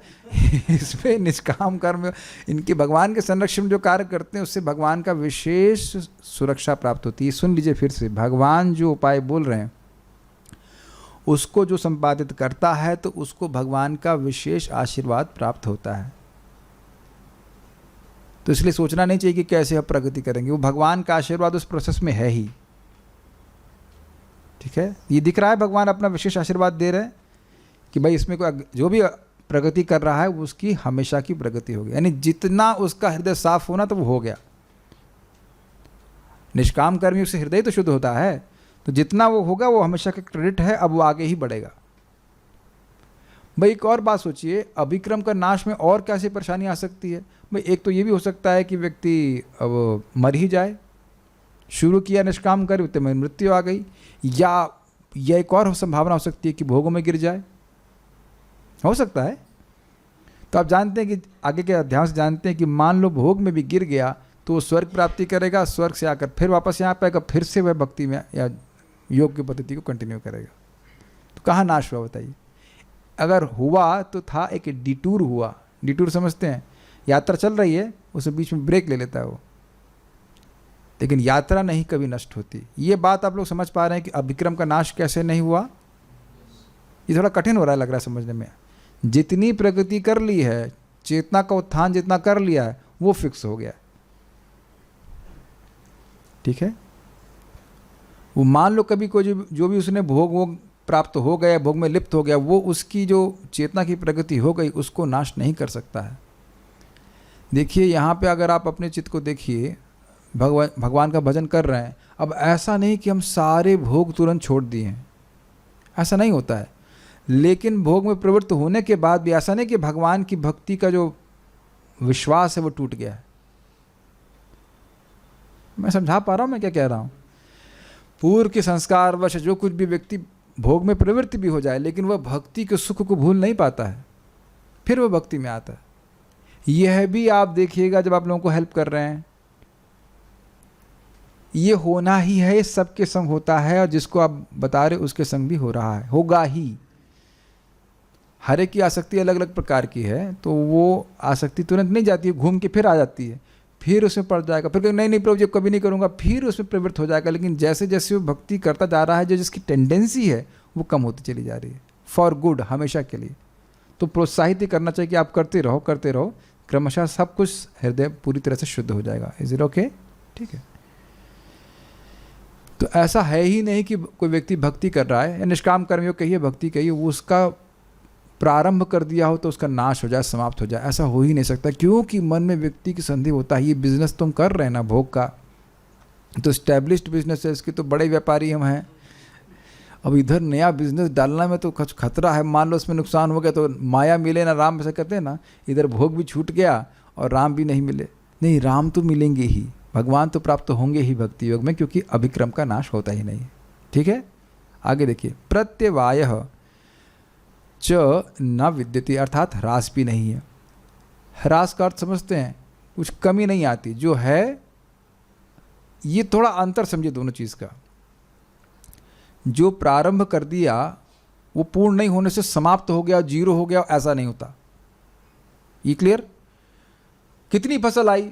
Speaker 1: इसमें निष्काम कर्म इनके भगवान के संरक्षण में जो कार्य करते हैं उससे भगवान का विशेष सुरक्षा प्राप्त होती है। सुन लीजिए फिर से, भगवान जो उपाय बोल रहे हैं उसको जो संपादित करता है तो उसको भगवान का विशेष आशीर्वाद प्राप्त होता है। तो इसलिए सोचना नहीं चाहिए कि कैसे आप प्रगति करेंगे, वो भगवान का आशीर्वाद उस प्रोसेस में है ही। ठीक है, ये दिख रहा है भगवान अपना विशेष आशीर्वाद दे रहे हैं कि भाई इसमें कोई जो भी प्रगति कर रहा है उसकी हमेशा की प्रगति होगी। यानी जितना उसका हृदय साफ होना तो वो हो गया। निष्काम कर्मियों से हृदय तो शुद्ध होता है, तो जितना वो होगा वो हमेशा का क्रेडिट है, अब वो आगे ही बढ़ेगा। भाई एक और बात सोचिए, अभिक्रम का नाश में और कैसी परेशानी आ सकती है। भाई एक तो ये भी हो सकता है कि व्यक्ति अब मर ही जाए, शुरू किया निष्काम कर्म उतने में मृत्यु आ गई, या एक और संभावना हो सकती है कि भोगों में गिर जाए, हो सकता है। तो आप जानते हैं कि आगे के अध्याय से जानते हैं कि मान लो भोग में भी गिर गया तो वो स्वर्ग प्राप्ति करेगा, स्वर्ग से आकर फिर वापस यहाँ पे आएगा, फिर से वह भक्ति में या योग की पद्धति को कंटिन्यू करेगा। तो कहाँ नाश हुआ बताइए। अगर हुआ तो था एक डिटूर हुआ। डिटूर समझते हैं, यात्रा चल रही है उसमें बीच में ब्रेक ले लेता है वो, लेकिन यात्रा नहीं कभी नष्ट होती। ये बात आप लोग समझ पा रहे हैं कि अभिक्रम का नाश कैसे नहीं हुआ। ये थोड़ा कठिन हो रहा है लग रहा है समझने में। जितनी प्रगति कर ली है, चेतना का उत्थान जितना कर लिया है वो फिक्स हो गया। ठीक है, वो मान लो कभी कोई जो भी उसने भोग प्राप्त हो गया, भोग में लिप्त हो गया, वो उसकी जो चेतना की प्रगति हो गई उसको नाश नहीं कर सकता है। देखिए यहाँ पे अगर आप अपने चित्त को देखिए, भगवान का भजन कर रहे हैं, अब ऐसा नहीं कि हम सारे भोग तुरंत छोड़ दिए हैं, ऐसा नहीं होता है। लेकिन भोग में प्रवृत्त होने के बाद भी ऐसा नहीं कि भगवान की भक्ति का जो विश्वास है वो टूट गया है। मैं समझा पा रहा हूँ मैं क्या कह रहा हूँ। पूर्व के संस्कार वश जो कुछ भी व्यक्ति भोग में प्रवृत्ति भी हो जाए, लेकिन वह भक्ति के सुख को भूल नहीं पाता है, फिर वह भक्ति में आता है। यह भी आप देखिएगा जब आप लोगों को हेल्प कर रहे हैं, ये होना ही है, सबके संग होता है, और जिसको आप बता रहे उसके संग भी हो रहा है, होगा ही। हर एक की आसक्ति अलग अलग प्रकार की है, तो वो आसक्ति तुरंत नहीं जाती है, घूम के फिर आ जाती है, फिर उसमें पड़ जाएगा, फिर नहीं प्रभु जी कभी नहीं करूँगा, फिर उसमें प्रवृत्त हो जाएगा। लेकिन जैसे जैसे वो भक्ति करता जा रहा है, जो जिसकी टेंडेंसी है वो कम होती चली जा रही है, फॉर गुड, हमेशा के लिए। तो प्रोत्साहित ही करना चाहिए कि आप करते रहो, क्रमशः सब कुछ हृदय पूरी तरह से शुद्ध हो जाएगा। Is it okay? ठीक है। तो ऐसा है ही नहीं कि कोई व्यक्ति भक्ति कर रहा है, या निष्काम कर्मियों कहिए, भक्ति कहिए, वो उसका प्रारंभ कर दिया हो तो उसका नाश हो जाए, समाप्त हो जाए, ऐसा हो ही नहीं सकता। क्योंकि मन में व्यक्ति की संधि होता है, ये बिजनेस तुम कर रहे हैं ना भोग का, तो स्टैब्लिश्ड बिजनेस है, इसके तो बड़े व्यापारी हम हैं। अब इधर नया बिजनेस डालना में तो कुछ खतरा है, मान लो उसमें नुकसान हो गया तो माया मिले ना राम, ऐसा कहते हैं ना, इधर भोग भी छूट गया और राम भी नहीं मिले। नहीं, राम तो मिलेंगे ही, भगवान तो प्राप्त होंगे ही भक्ति योग में, क्योंकि अभिक्रम का नाश होता ही नहीं। ठीक है, आगे देखिए, प्रत्यवायः च न विद्यते, अर्थात ह्रास भी नहीं है। ह्रास का अर्थ समझते हैं, कुछ कमी नहीं आती, जो है ये थोड़ा अंतर समझिए दोनों चीज़ का। जो प्रारंभ कर दिया वो पूर्ण नहीं होने से समाप्त हो गया, जीरो हो गया, ऐसा नहीं होता। ये क्लियर? कितनी फसल आई,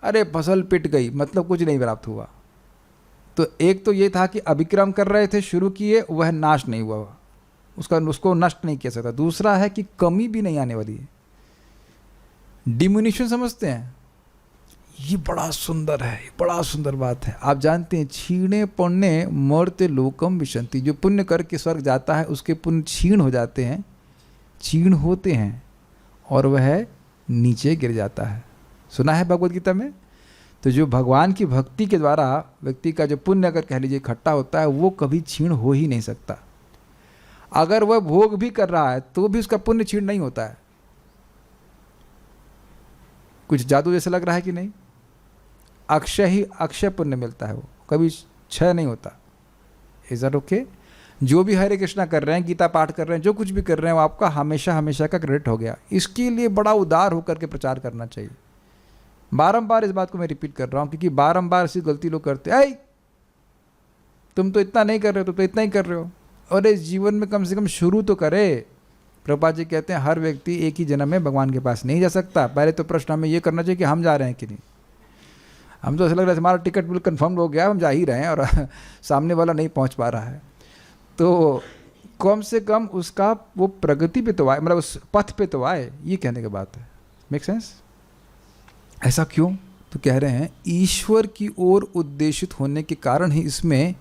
Speaker 1: अरे फसल पिट गई, मतलब कुछ नहीं प्राप्त हुआ। तो एक तो ये था कि अभिक्रम कर रहे थे, शुरू किए, वह नाश नहीं हुआ, उसको नष्ट नहीं किया सकता। दूसरा है कि कमी भी नहीं आने वाली है, डिमिनिशन समझते हैं, ये बड़ा सुंदर है, ये बड़ा सुंदर बात है। आप जानते हैं, क्षीणे पुण्य मर्त्य लोकम विशंति, जो पुण्य करके स्वर्ग जाता है उसके पुण्य क्षीण हो जाते हैं, क्षीण होते हैं, और वह नीचे गिर जाता है। सुना है भगवद गीता में? तो जो भगवान की भक्ति के द्वारा व्यक्ति का जो पुण्य अगर कह लीजिए इकट्ठा होता है, वो कभी क्षीण हो ही नहीं सकता। अगर वह भोग भी कर रहा है तो भी उसका पुण्य क्षीण नहीं होता है। कुछ जादू जैसा लग रहा है कि नहीं? अक्षय ही अक्षय पुण्य मिलता है, वो कभी क्षय नहीं होता। Is that okay? जो भी हरे कृष्णा कर रहे हैं, गीता पाठ कर रहे हैं, जो कुछ भी कर रहे हैं, वो आपका हमेशा हमेशा का क्रेडिट हो गया। इसके लिए बड़ा उदार होकर के प्रचार करना चाहिए। बारंबार इस बात को मैं रिपीट कर रहा हूँ, क्योंकि बारंबार ऐसी गलती लोग करते हैं। तुम तो इतना नहीं कर रहे हो, तुम तो इतना ही कर रहे हो। और इस जीवन में कम से कम शुरू तो करे। प्रभुपाद जी कहते हैं हर व्यक्ति एक ही जन्म में भगवान के पास नहीं जा सकता। पहले तो प्रश्न हमें ये करना चाहिए कि हम जा रहे हैं कि नहीं। हम तो ऐसा लग रहा है हमारा टिकट बिल कन्फर्म हो गया, हम जा ही रहे हैं, और सामने वाला नहीं पहुंच पा रहा है। तो कम से कम उसका वो प्रगति पे तो आए, मतलब उस पथ पे तो आए, ये कहने की बात है। Make sense? ऐसा क्यों? तो कह रहे हैं ईश्वर की ओर उद्देशित होने के कारण ही इसमें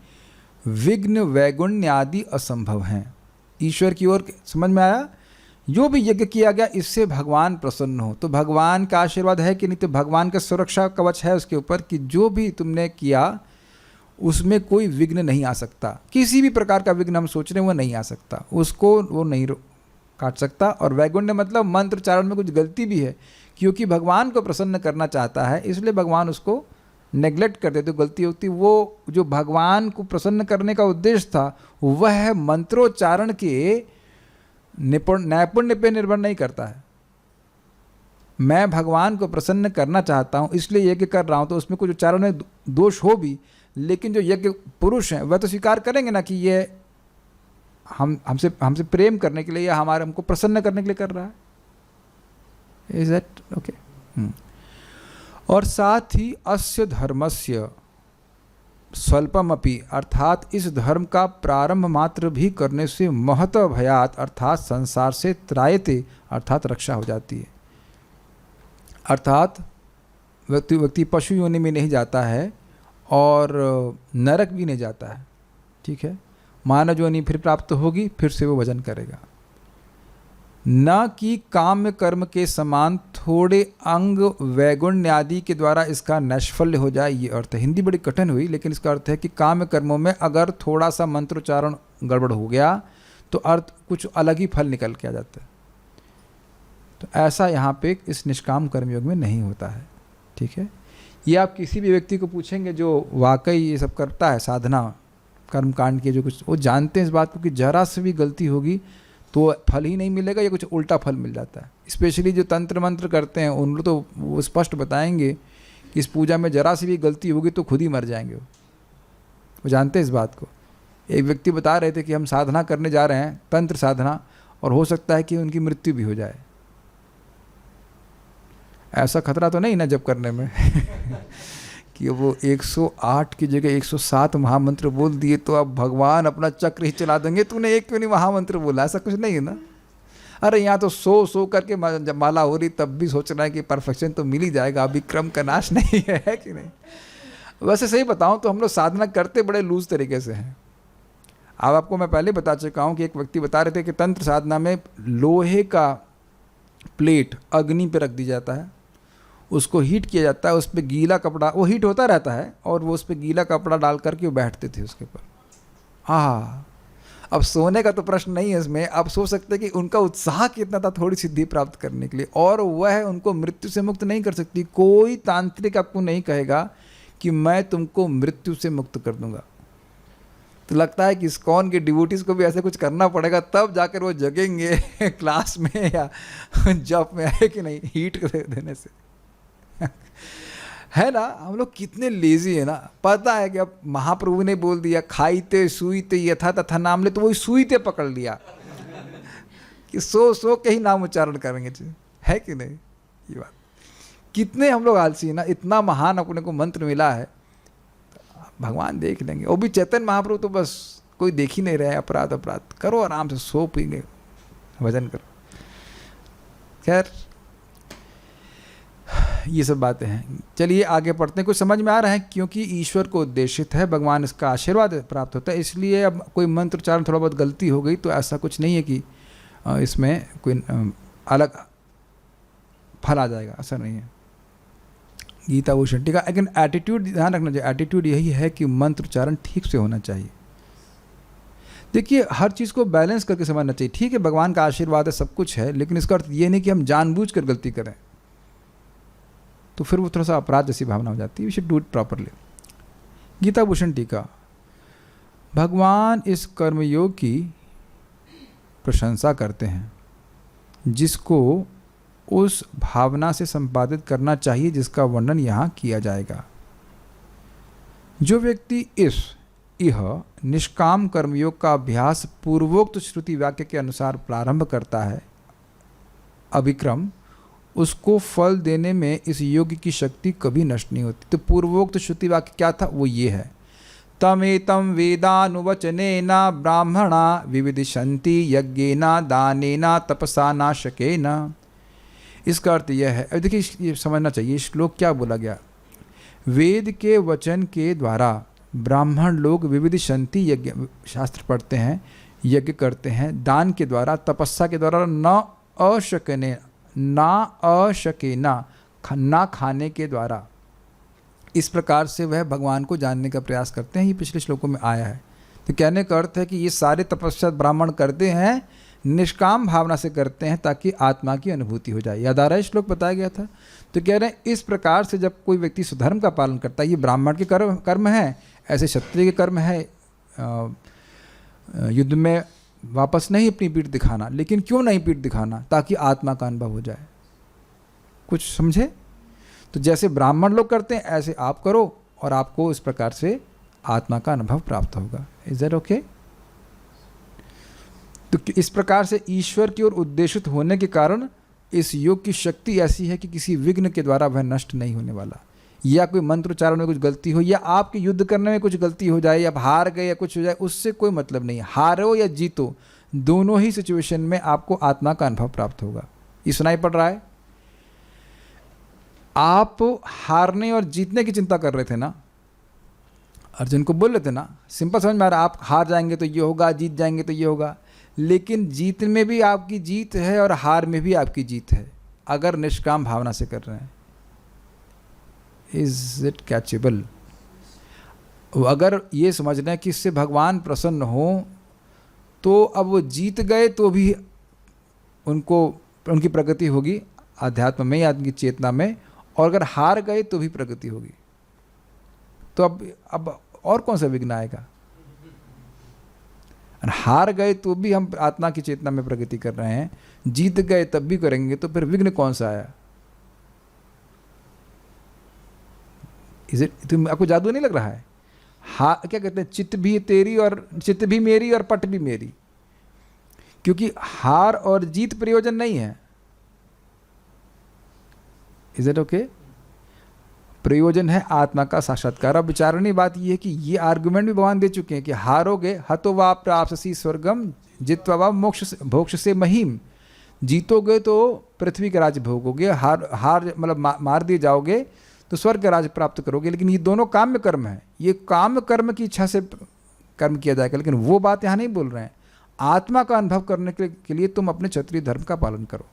Speaker 1: विघ्न वैगुण्य आदि असंभव हैं। ईश्वर की ओर, समझ में आया? जो भी यज्ञ किया गया इससे भगवान प्रसन्न हो, तो भगवान का आशीर्वाद है कि नहीं? तो भगवान का सुरक्षा कवच है उसके ऊपर कि जो भी तुमने किया उसमें कोई विघ्न नहीं आ सकता। किसी भी प्रकार का विघ्न हम सोच रहे हैं वो नहीं आ सकता, उसको वो नहीं काट सकता। और वैगुण्य मतलब मंत्र उच्चारण में कुछ गलती भी है, क्योंकि भगवान को प्रसन्न करना चाहता है, इसलिए भगवान उसको नेग्लेक्ट कर देते, गलती होती। वो जो भगवान को प्रसन्न करने का उद्देश्य था वह मंत्रोच्चारण के नैपुण्य पे निर्भर नहीं करता है। मैं भगवान को प्रसन्न करना चाहता हूँ इसलिए यज्ञ कर रहा हूँ, तो उसमें कुछ उच्चारण में दोष हो भी, लेकिन जो यज्ञ पुरुष हैं वह तो स्वीकार करेंगे ना कि ये हमसे प्रेम करने के लिए या हमको प्रसन्न करने के लिए कर रहा है। Is that okay? और साथ ही अस्य धर्मस्य स्वल्पमपि, अर्थात इस धर्म का प्रारंभ मात्र भी करने से महत भयात, अर्थात संसार से त्रायते, अर्थात रक्षा हो जाती है। अर्थात व्यक्ति पशु योनि में नहीं जाता है और नरक भी नहीं जाता है, ठीक है? मानव योनि फिर प्राप्त होगी, फिर से वो भजन करेगा। न कि काम्य कर्म के समान थोड़े अंग वैगुण्य आदि के द्वारा इसका नैष्फल्य हो जाए, ये अर्थ है। हिंदी बड़ी कठिन हुई, लेकिन इसका अर्थ है कि काम्य कर्मों में अगर थोड़ा सा मंत्रोच्चारण गड़बड़ हो गया तो अर्थ कुछ अलग ही फल निकल के आ जाता है। तो ऐसा यहाँ पे इस निष्काम कर्मयोग में नहीं होता है, ठीक है? ये आप किसी भी व्यक्ति को पूछेंगे जो वाकई ये सब करता है, साधना कर्मकांड के जो कुछ, वो जानते हैं इस बात को कि जरा से भी गलती होगी तो फल ही नहीं मिलेगा या कुछ उल्टा फल मिल जाता है। स्पेशली जो तंत्र मंत्र करते हैं उन लोग तो वो स्पष्ट बताएंगे कि इस पूजा में जरा सी भी गलती होगी तो खुद ही मर जाएंगे। वो जानते हैं इस बात को। एक व्यक्ति बता रहे थे कि हम साधना करने जा रहे हैं, तंत्र साधना, और हो सकता है कि उनकी मृत्यु भी हो जाए। ऐसा खतरा तो नहीं ना जब करने में कि वो 108 की जगह 107 महामंत्र बोल दिए तो अब भगवान अपना चक्र ही चला देंगे, तूने एक क्यों नहीं महामंत्र बोला, ऐसा कुछ नहीं है ना। अरे यहाँ तो सो करके जब माला हो रही तब भी सोच रहा है कि परफेक्शन तो मिल ही जाएगा, अभी क्रम का नाश नहीं है कि नहीं। वैसे सही बताऊँ तो हम लोग साधना करते बड़े लूज तरीके से हैं। अब आपको मैं पहले बता चुका हूँ कि एक व्यक्ति बता रहे थे कि तंत्र साधना में लोहे का प्लेट अग्नि पर रख दी जाता है, उसको हीट किया जाता है, उस पर गीला कपड़ा, वो हीट होता रहता है और वो उस पर गीला कपड़ा डाल करके वो बैठते थे उसके ऊपर। हाँ, अब सोने का तो प्रश्न नहीं है इसमें। आप सोच सकते हैं कि उनका उत्साह कितना था थोड़ी सिद्धि प्राप्त करने के लिए, और वह उनको मृत्यु से मुक्त नहीं कर सकती। कोई तांत्रिक आपको नहीं कहेगा कि मैं तुमको मृत्यु से मुक्त कर दूंगा। तो लगता है कि इस्कॉन के डिवोटीज को भी ऐसे कुछ करना पड़ेगा तब जाकर वो जगेंगे क्लास में या जॉब में, है कि नहीं, हीट देने से है ना। हम लोग कितने लेजी है ना। पता है कि अब महाप्रभु ने बोल दिया खाईते सुईते यथा तथा नाम ले, तो वही सुईते पकड़ लिया कि सो के ही नाम उच्चारण करेंगे, है कि नहीं। ये बात, कितने हम लोग आलसी है ना। इतना महान अपने को मंत्र मिला है, भगवान देख लेंगे। वो भी चैतन्य महाप्रभु तो बस कोई देख ही नहीं रहे। अपराध अपराध करो, आराम से सो पीएंगे, भजन करो। खैर ये सब बातें हैं। चलिए आगे पढ़ते हैं। कुछ समझ में आ रहा है, क्योंकि ईश्वर को उद्देशित है, भगवान इसका आशीर्वाद प्राप्त होता है, इसलिए अब कोई मंत्र उच्चारण थोड़ा बहुत गलती हो गई तो ऐसा कुछ नहीं है कि इसमें कोई अलग फल आ जाएगा, ऐसा नहीं है। गीता भूषण, ठीक है। लेकिन एटीट्यूड ध्यान रखना चाहिए। एटीट्यूड यही है कि मंत्र उच्चारण ठीक से होना चाहिए। देखिए हर चीज़ को बैलेंस करके समझना चाहिए। ठीक है, भगवान का आशीर्वाद है, सब कुछ है, लेकिन इसका अर्थ ये नहीं कि हम जानबूझकर गलती करें, तो फिर वो थोड़ा सा अपराध जैसी भावना हो जाती है। We should do it properly. Gita Bhushan टीका। भगवान इस कर्मयोग की प्रशंसा करते हैं जिसको उस भावना से संपादित करना चाहिए जिसका वर्णन यहाँ किया जाएगा। जो व्यक्ति इस यह निष्काम कर्मयोग का अभ्यास पूर्वोक्त श्रुति वाक्य के अनुसार प्रारंभ करता है अभिक्रम, उसको फल देने में इस योग की शक्ति कभी नष्ट नहीं होती। तो पूर्वोक्त श्रुति वाक्य क्या था? वो ये है, तमेतम वेदानुवचनेन ब्राह्मणा विविदिशन्ति यज्ञेन दानेन तपसा नाशकेन। इसका अर्थ यह है, अब देखिए ये समझना चाहिए श्लोक क्या बोला गया। वेद के वचन के द्वारा ब्राह्मण लोग विविदिशन्ति, यज्ञ शास्त्र पढ़ते हैं, यज्ञ करते हैं, दान के द्वारा, तपस्या के द्वारा, न अशकेना ना खाने के द्वारा, इस प्रकार से वह भगवान को जानने का प्रयास करते हैं। ये पिछले श्लोकों में आया है। तो कहने का अर्थ है कि ये सारे तपस्या ब्राह्मण करते हैं, निष्काम भावना से करते हैं ताकि आत्मा की अनुभूति हो जाए। याद आ रहा है श्लोक बताया गया था। तो कह रहे हैं इस प्रकार से जब कोई व्यक्ति स्वधर्म का पालन करता है, ये ब्राह्मण के कर्म है, ऐसे क्षत्रिय के कर्म है युद्ध में वापस नहीं अपनी पीठ दिखाना। लेकिन क्यों नहीं पीठ दिखाना? ताकि आत्मा का अनुभव हो जाए। कुछ समझे? तो जैसे ब्राह्मण लोग करते हैं ऐसे आप करो और आपको इस प्रकार से आत्मा का अनुभव प्राप्त होगा। Is that okay? तो इस प्रकार से ईश्वर की ओर उद्देशित होने के कारण इस योग की शक्ति ऐसी है कि किसी विघ्न के द्वारा वह नष्ट नहीं होने वाला। या कोई मंत्र उच्चारण में कुछ गलती हो, या आपके युद्ध करने में कुछ गलती हो जाए, या हार गए या कुछ हो जाए, उससे कोई मतलब नहीं है। हारो या जीतो, दोनों ही सिचुएशन में आपको आत्मा का अनुभव प्राप्त होगा। ये सुनाई पड़ रहा है? आप हारने और जीतने की चिंता कर रहे थे ना, अर्जुन को बोल रहे थे ना, सिंपल समझ में आ रहा, आप हार जाएंगे तो ये होगा, जीत जाएंगे तो ये होगा। लेकिन जीत में भी आपकी जीत है और हार में भी आपकी जीत है, अगर निष्काम भावना से कर रहे हैं। Is it catchable? अगर ये समझ रहे हैं कि इससे भगवान प्रसन्न हो, तो अब वो जीत गए तो भी उनकी प्रगति होगी आध्यात्म में या उनकी चेतना में, और अगर हार गए तो भी प्रगति होगी। तो अब और कौन सा विघ्न आएगा? हार गए तो भी हम आत्मा की चेतना में प्रगति कर रहे हैं, जीत गए तब भी करेंगे, तो फिर विघ्न कौन सा आया? तुम आपको जादू नहीं लग रहा है? क्या कहते हैं, चित्त भी तेरी और चित्त भी मेरी और पट भी मेरी। क्योंकि हार और जीत प्रयोजन नहीं है। Is it okay? प्रयोजन है आत्मा का साक्षात्कार। अब विचारणी बात यह है कि ये आर्गुमेंट भी भगवान दे चुके हैं कि हारोगे हतो वा प्राप्स्यसि स्वर्गम जित्वा वा मोक्ष भोक्ष से महिम। जीतोगे तो पृथ्वी का राज्य भोगोगे, हार मतलब मार दिए जाओगे तो स्वर्ग का राज्य प्राप्त करोगे। लेकिन ये दोनों काम्य कर्म है, ये काम कर्म की इच्छा से कर्म किया जाएगा। लेकिन वो बात यहाँ नहीं बोल रहे हैं। आत्मा का अनुभव करने के लिए तुम अपने क्षत्रिय धर्म का पालन करो।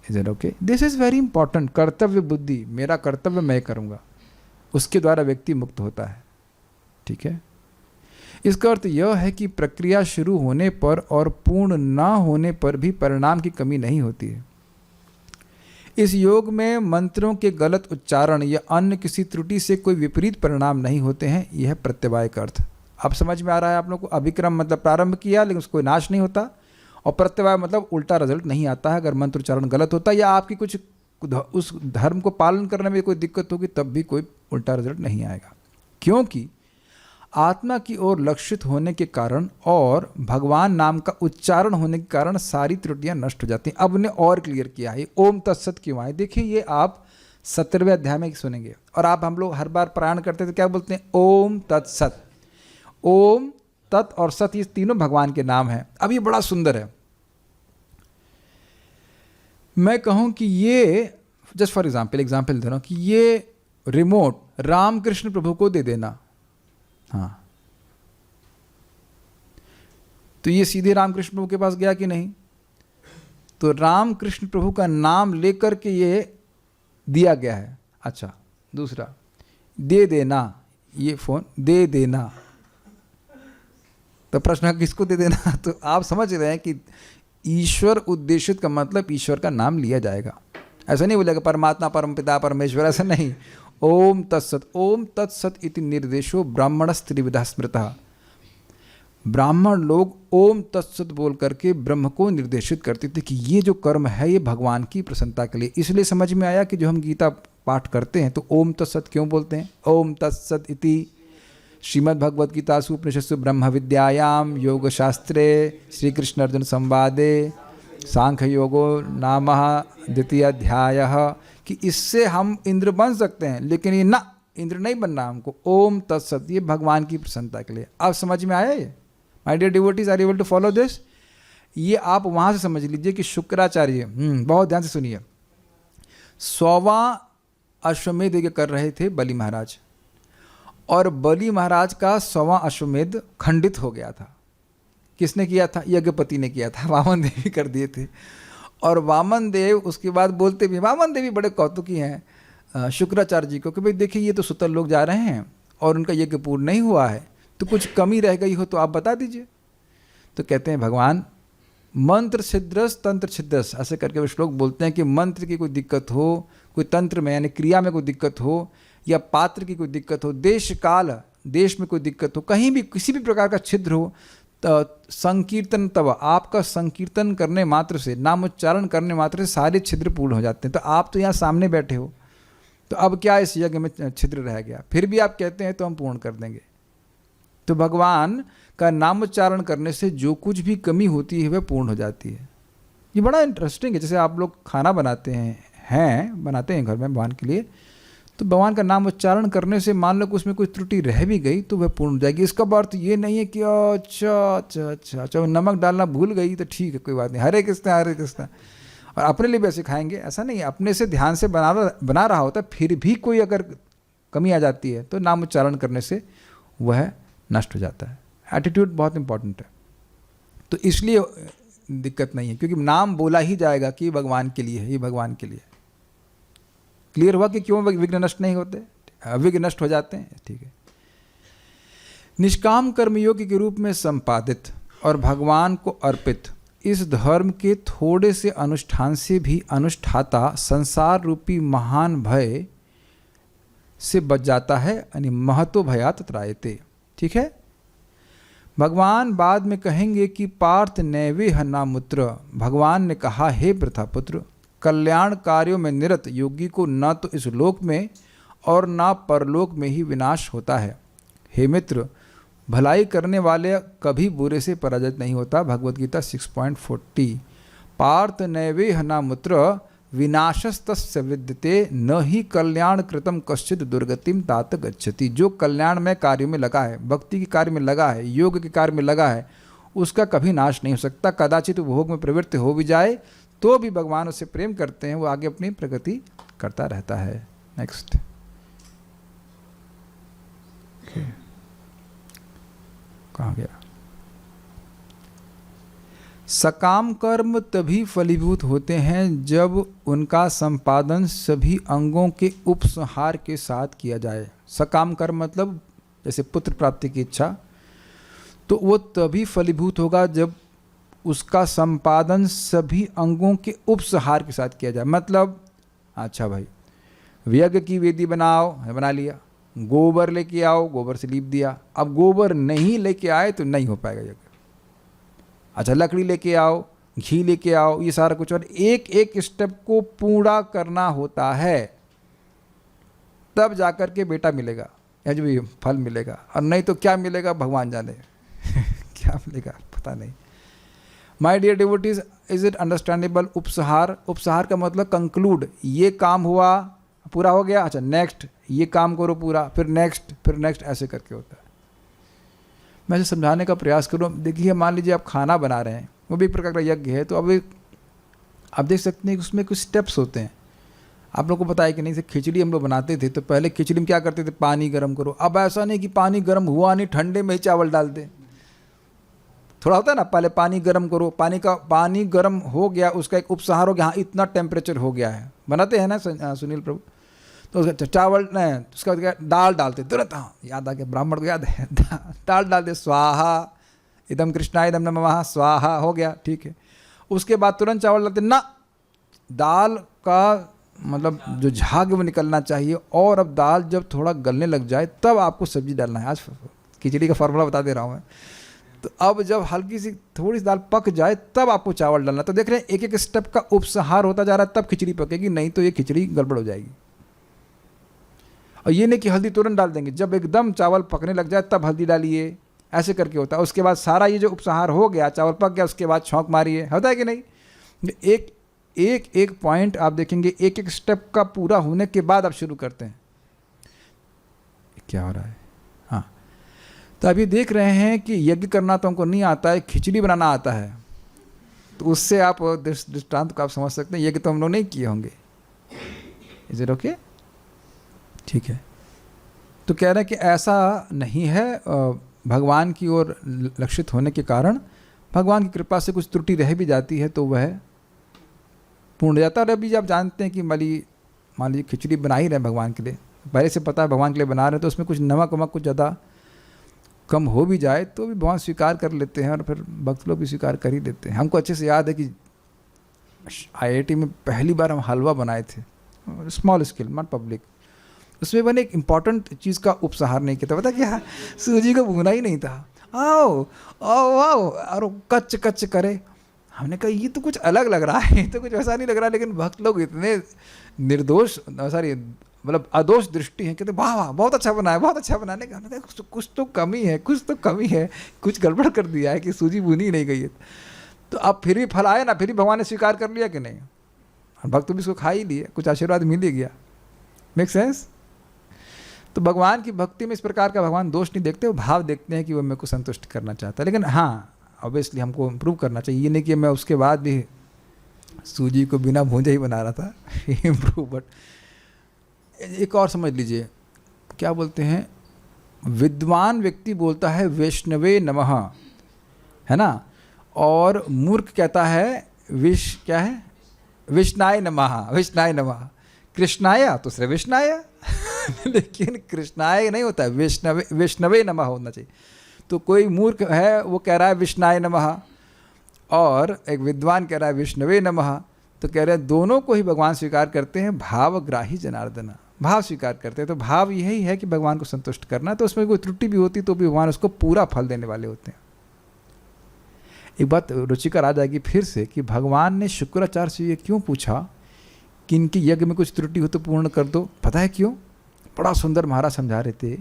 Speaker 1: Is it okay? This is very important. कर्तव्य बुद्धि, मेरा कर्तव्य मैं करूँगा, उसके द्वारा व्यक्ति मुक्त होता है। ठीक है? इसका अर्थ यह है कि प्रक्रिया शुरू होने पर और पूर्ण ना होने पर भी परिणाम की कमी नहीं होती है। इस योग में मंत्रों के गलत उच्चारण या अन्य किसी त्रुटि से कोई विपरीत परिणाम नहीं होते हैं। यह प्रत्यवाय का अर्थ अब समझ में आ रहा है आप लोग को? अभिक्रम मतलब प्रारंभ किया लेकिन उसको नाश नहीं होता, और प्रत्यवाय मतलब उल्टा रिजल्ट नहीं आता है। अगर मंत्र उच्चारण गलत होता है या आपकी कुछ उस धर्म को पालन करने में कोई दिक्कत होगी, तब भी कोई उल्टा रिजल्ट नहीं आएगा। क्योंकि आत्मा की ओर लक्षित होने के कारण और भगवान नाम का उच्चारण होने के कारण सारी त्रुटियां नष्ट हो जाती हैं। अब ने और क्लियर किया है ओम तत्सत क्यों आए। देखिए ये आप 17वें अध्याय में सुनेंगे, और आप हम लोग हर बार पारायण करते तो क्या बोलते हैं? ओम तत्सत। ओम, तत् और सत, ये तीनों भगवान के नाम हैं। अब ये बड़ा सुंदर है। मैं कहूं कि ये जस्ट फॉर एग्जाम्पल दे रहा हूं कि ये रिमोट रामकृष्ण प्रभु को दे देना, हाँ, तो ये सीधे रामकृष्ण प्रभु के पास गया कि नहीं? तो रामकृष्ण प्रभु का नाम लेकर के ये दिया गया है। अच्छा, दूसरा, दे देना, ये फोन दे देना, तो प्रश्न है किसको दे देना? तो आप समझ रहे हैं कि ईश्वर उद्देशित का मतलब ईश्वर का नाम लिया जाएगा। ऐसा नहीं बोलेगा परमात्मा, परमपिता, परमेश्वर, ऐसा नहीं। ओम तत्सत इति निर्देशो ब्राह्मणस्त्रिविधः स्मृतः। ब्राह्मण लोग ओम तत्सत बोल करके ब्रह्म को निर्देशित करते थे कि ये जो कर्म है ये भगवान की प्रसन्नता के लिए। इसलिए समझ में आया कि जो हम गीता पाठ करते हैं तो ओम तत्सत क्यों बोलते हैं। ओम तत्सत इति श्रीमद् भगवद गीतासु उपनिषत्सु ब्रह्म विद्यायाम योग शास्त्रे श्री कृष्ण अर्जुन संवादे सांख्य योगो नामः द्वितीय अध्यायः, कि इससे हम इंद्र बन सकते हैं, लेकिन ये ना इंद्र नहीं बनना हमको। ओम तत्सत ये भगवान की प्रसन्नता के लिए। अब समझ में आया ये? My dear devotees, are able to follow this? ये आप वहाँ से समझ लीजिए कि शुक्राचार्य, बहुत ध्यान से सुनिए, 100वां अश्वमेध यज्ञ कर रहे थे बलि महाराज, और बलि महाराज का 100वां अश्वमेध खंडित हो गया था। किसने किया था? यज्ञपति ने किया था, वामन देव भी कर दिए थे। और वामन देव उसके बाद बोलते भी, वामन देव भी बड़े कौतुकी हैं शुक्राचार्य जी को कि भाई देखिए ये तो सुतल लोग जा रहे हैं और उनका यज्ञ पूर्ण नहीं हुआ है, तो कुछ कमी रह गई हो तो आप बता दीजिए। तो कहते हैं भगवान मंत्र छिद्रस तंत्र छिद्रस, ऐसे करके वो श्लोक बोलते हैं कि मंत्र की कोई दिक्कत हो, कोई तंत्र में यानी क्रिया में कोई दिक्कत हो, या पात्र की कोई दिक्कत हो, देश काल देश में कोई दिक्कत हो, कहीं भी किसी भी प्रकार का छिद्र हो, तो संकीर्तन तब आपका संकीर्तन करने मात्र से, नाम उच्चारण करने मात्र से सारे छिद्र पूर्ण हो जाते हैं। तो आप तो यहाँ सामने बैठे हो, तो अब क्या इस यज्ञ में छिद्र रह गया? फिर भी आप कहते हैं तो हम पूर्ण कर देंगे। तो भगवान का नाम उच्चारण करने से जो कुछ भी कमी होती है वह पूर्ण हो जाती है। ये बड़ा इंटरेस्टिंग है। जैसे आप लोग खाना बनाते बनाते हैं घर में भगवान के लिए, तो भगवान का नाम उच्चारण करने से मान लो कि उसमें कोई त्रुटि रह भी गई तो वह पूर्ण हो जाएगी। इसका अर्थ ये नहीं है कि अच्छा नमक डालना भूल गई तो ठीक है कोई बात नहीं, हरे कृष्णा और अपने लिए भी ऐसे खाएंगे, ऐसा नहीं है। अपने से ध्यान से बना रहा होता है, फिर भी कोई अगर कमी आ जाती है तो नाम उच्चारण करने से वह नष्ट हो जाता है। एटीट्यूड बहुत इंपॉर्टेंट है। तो इसलिए दिक्कत नहीं है, क्योंकि नाम बोला ही जाएगा कि भगवान के लिए है, ये भगवान के लिए। क्लियर हुआ कि क्यों विघ्न नष्ट नहीं होते, विघ्न नष्ट हो जाते हैं? ठीक है। निष्काम कर्मयोग के रूप में संपादित और भगवान को अर्पित इस धर्म के थोड़े से अनुष्ठान से भी अनुष्ठाता संसार रूपी महान भय से बच जाता है, यानी महतो भयात त्रायते। ठीक है। भगवान बाद में कहेंगे कि पार्थ नैवे हनामुत्र, भगवान ने कहा हे प्रथापुत्र, कल्याण कार्यों में निरत योगी को न तो इस लोक में और न परलोक में ही विनाश होता है। हे मित्र, भलाई करने वाले कभी बुरे से पराजित नहीं होता। भगवद गीता 6.40। पार्थ नैवे हनामुत्र विनाशस्तस्य विद्यते न ही कल्याण कृतम कश्चित दुर्गतिम तात गच्छति। जो कल्याण में कार्य में लगा है, भक्ति के कार्य में लगा है, योग के कार्य में लगा है, उसका कभी नाश नहीं हो सकता। कदाचित भोग में प्रवृत्त हो भी जाए तो भी भगवान उससे प्रेम करते हैं, वो आगे अपनी प्रगति करता रहता है। नेक्स्ट। कहाँ गया? सकाम कर्म तभी फलीभूत होते हैं जब उनका संपादन सभी अंगों के उपसंहार के साथ किया जाए। सकाम कर्म मतलब जैसे पुत्र प्राप्ति की इच्छा, तो वो तभी फलीभूत होगा जब उसका संपादन सभी अंगों के उपसंहार के साथ किया जाए। मतलब अच्छा भाई, यज्ञ की वेदी बनाओ, बना लिया, गोबर लेके आओ, गोबर से लीप दिया। अब गोबर नहीं लेके आए तो नहीं हो पाएगा यज्ञ। अच्छा, लकड़ी लेके आओ, घी लेके आओ, ये सारा कुछ, और एक एक स्टेप को पूरा करना होता है, तब जाकर के बेटा मिलेगा या जो भी फल मिलेगा। और नहीं तो क्या मिलेगा भगवान जाने क्या मिलेगा पता नहीं। My dear devotees, is it understandable? उपसंहार, उपसंहार का मतलब कंक्लूड। ये काम हुआ, पूरा हो गया, अच्छा नेक्स्ट ये काम करो पूरा, फिर नेक्स्ट, ऐसे करके होता है। मैं इसे समझाने का प्रयास करूँ। देखिए, मान लीजिए आप खाना बना रहे हैं, वो भी एक प्रकार का यज्ञ है, तो अब आप देख सकते हैं कि उसमें कुछ स्टेप्स होते हैं। आप लोग को पता है कि नहीं, से खिचड़ी हम लोग बनाते थे तो पहले खिचड़ी में क्या करते थे, पानी गर्म करो। अब ऐसा नहीं कि पानी गर्म हुआ नहीं, ठंडे में ही चावल डाल दें। थोड़ा होता है ना, पहले पानी गर्म करो, पानी गर्म हो गया, उसका एक उपसंहार हो गया, हाँ इतना टेम्परेचर हो गया है, बनाते हैं ना सुनील प्रभु। तो उसका चावल नहीं, उसका दाल डालते तुरंत, हाँ याद आ गया, ब्राह्मण को याद है, दाल डालते, स्वाहा इदम कृष्णाय इदम नमः, स्वाहा हो गया, ठीक है। उसके बाद तुरंत चावल डालते ना, दाल का मतलब जो झाग वो निकलना चाहिए, और अब दाल जब थोड़ा गलने लग जाए तब आपको सब्जी डालना है। आज खिचड़ी का फार्मूला बता दे रहा हूँ मैं। तो अब जब हल्की सी थोड़ी सी दाल पक जाए तब आपको चावल डालना। तो देख रहे हैं एक एक स्टेप का उपसंहार होता जा रहा है, तब खिचड़ी पकेगी, नहीं तो ये खिचड़ी गड़बड़ हो जाएगी। और ये नहीं कि हल्दी तुरंत डाल देंगे, जब एकदम चावल पकने लग जाए तब हल्दी डालिए, ऐसे करके होता है। उसके बाद सारा ये जो उपसंहार हो गया, चावल पक गया, उसके बाद छौंक मारिए, होता है कि नहीं। एक पॉइंट आप देखेंगे, एक एक स्टेप का पूरा होने के बाद आप शुरू करते हैं। क्या हो रहा है? हाँ, तो अभी देख रहे हैं कि यज्ञ करना तो हमको नहीं आता है, खिचड़ी बनाना आता है। तो उससे आप दृष्टांत को आप समझ सकते हैं, यज्ञ तो हम लोग नहीं किए होंगे। Is it okay? ठीक है। तो कह रहे हैं कि ऐसा नहीं है, भगवान की ओर लक्षित होने के कारण भगवान की कृपा से कुछ त्रुटि रह भी जाती है तो वह पूर्ण हो जाता है। और अभी आप जानते हैं कि मान लीजिए खिचड़ी बना ही रहे हैं भगवान के लिए, पहले से पता है भगवान के लिए बना रहे हैं, तो उसमें कुछ नमक वमक कुछ ज़्यादा कम हो भी जाए तो भी भगवान स्वीकार कर लेते हैं, और फिर भक्त लोग भी स्वीकार कर ही देते हैं। हमको अच्छे से याद है कि IIT में पहली बार हम हलवा बनाए थे, स्मॉल स्केल, नॉट पब्लिक। उसमें मैंने एक इम्पॉर्टेंट चीज़ का उपसंहार नहीं किया था, पता क्या? सूजी को भूना ही नहीं था। आओ आओ आओ, और कच्च कच्च करे। हमने कहा ये तो कुछ अलग लग रहा है, ये तो कुछ वैसा नहीं लग रहा। लेकिन भक्त लोग इतने निर्दोष, सॉरी मतलब अदोष दृष्टि है, कहते वाह वाह बहुत अच्छा बना है, बहुत अच्छा बनाने का। कुछ तो कमी है, कुछ तो कमी है, कुछ गड़बड़ कर दिया है कि सूजी भुनी ही नहीं गई है। तो अब फिर भी फल आया ना, फिर भी भगवान ने स्वीकार कर लिया कि नहीं, और भक्त भी इसको खा ही लिए, कुछ आशीर्वाद मिल ही गया। Make sense? तो भगवान की भक्ति में इस प्रकार का भगवान दोष नहीं देखते, वो भाव देखते हैं कि वो मेरे को संतुष्ट करना चाहता है। लेकिन हाँ, ऑब्वियसली हमको इम्प्रूव करना चाहिए। ये नहीं कि मैं उसके बाद भी सूजी को बिना भूंजे ही बना रहा था, इम्प्रूव। बट एक और समझ लीजिए, क्या बोलते हैं, विद्वान व्यक्ति बोलता है वैष्णवे नमः, है ना, और मूर्ख कहता है क्या है, विष्णाय नमः, विष्णाय नमः। कृष्णाय तो सिर्फ विष्णाय लेकिन कृष्णाय नहीं होता है, वैष्णवे नमः होना चाहिए। तो कोई मूर्ख है वो कह रहा है विष्णाय नमः, और एक विद्वान कह रहा है विष्णवे नमः। तो कह रहे हैं दोनों को ही भगवान स्वीकार करते हैं, भावग्राही जनार्दन, भाव स्वीकार करते हैं। तो भाव यही है कि भगवान को संतुष्ट करना। तो उसमें कोई त्रुटि भी होती तो भी भगवान उसको पूरा फल देने वाले होते हैं। एक बात रुचिकर आ जाएगी फिर से कि भगवान ने शुक्राचार्य से ये क्यों पूछा कि इनकी यज्ञ में कुछ त्रुटि हो तो पूर्ण कर दो। पता है क्यों? बड़ा सुंदर महाराज समझा रहे थे,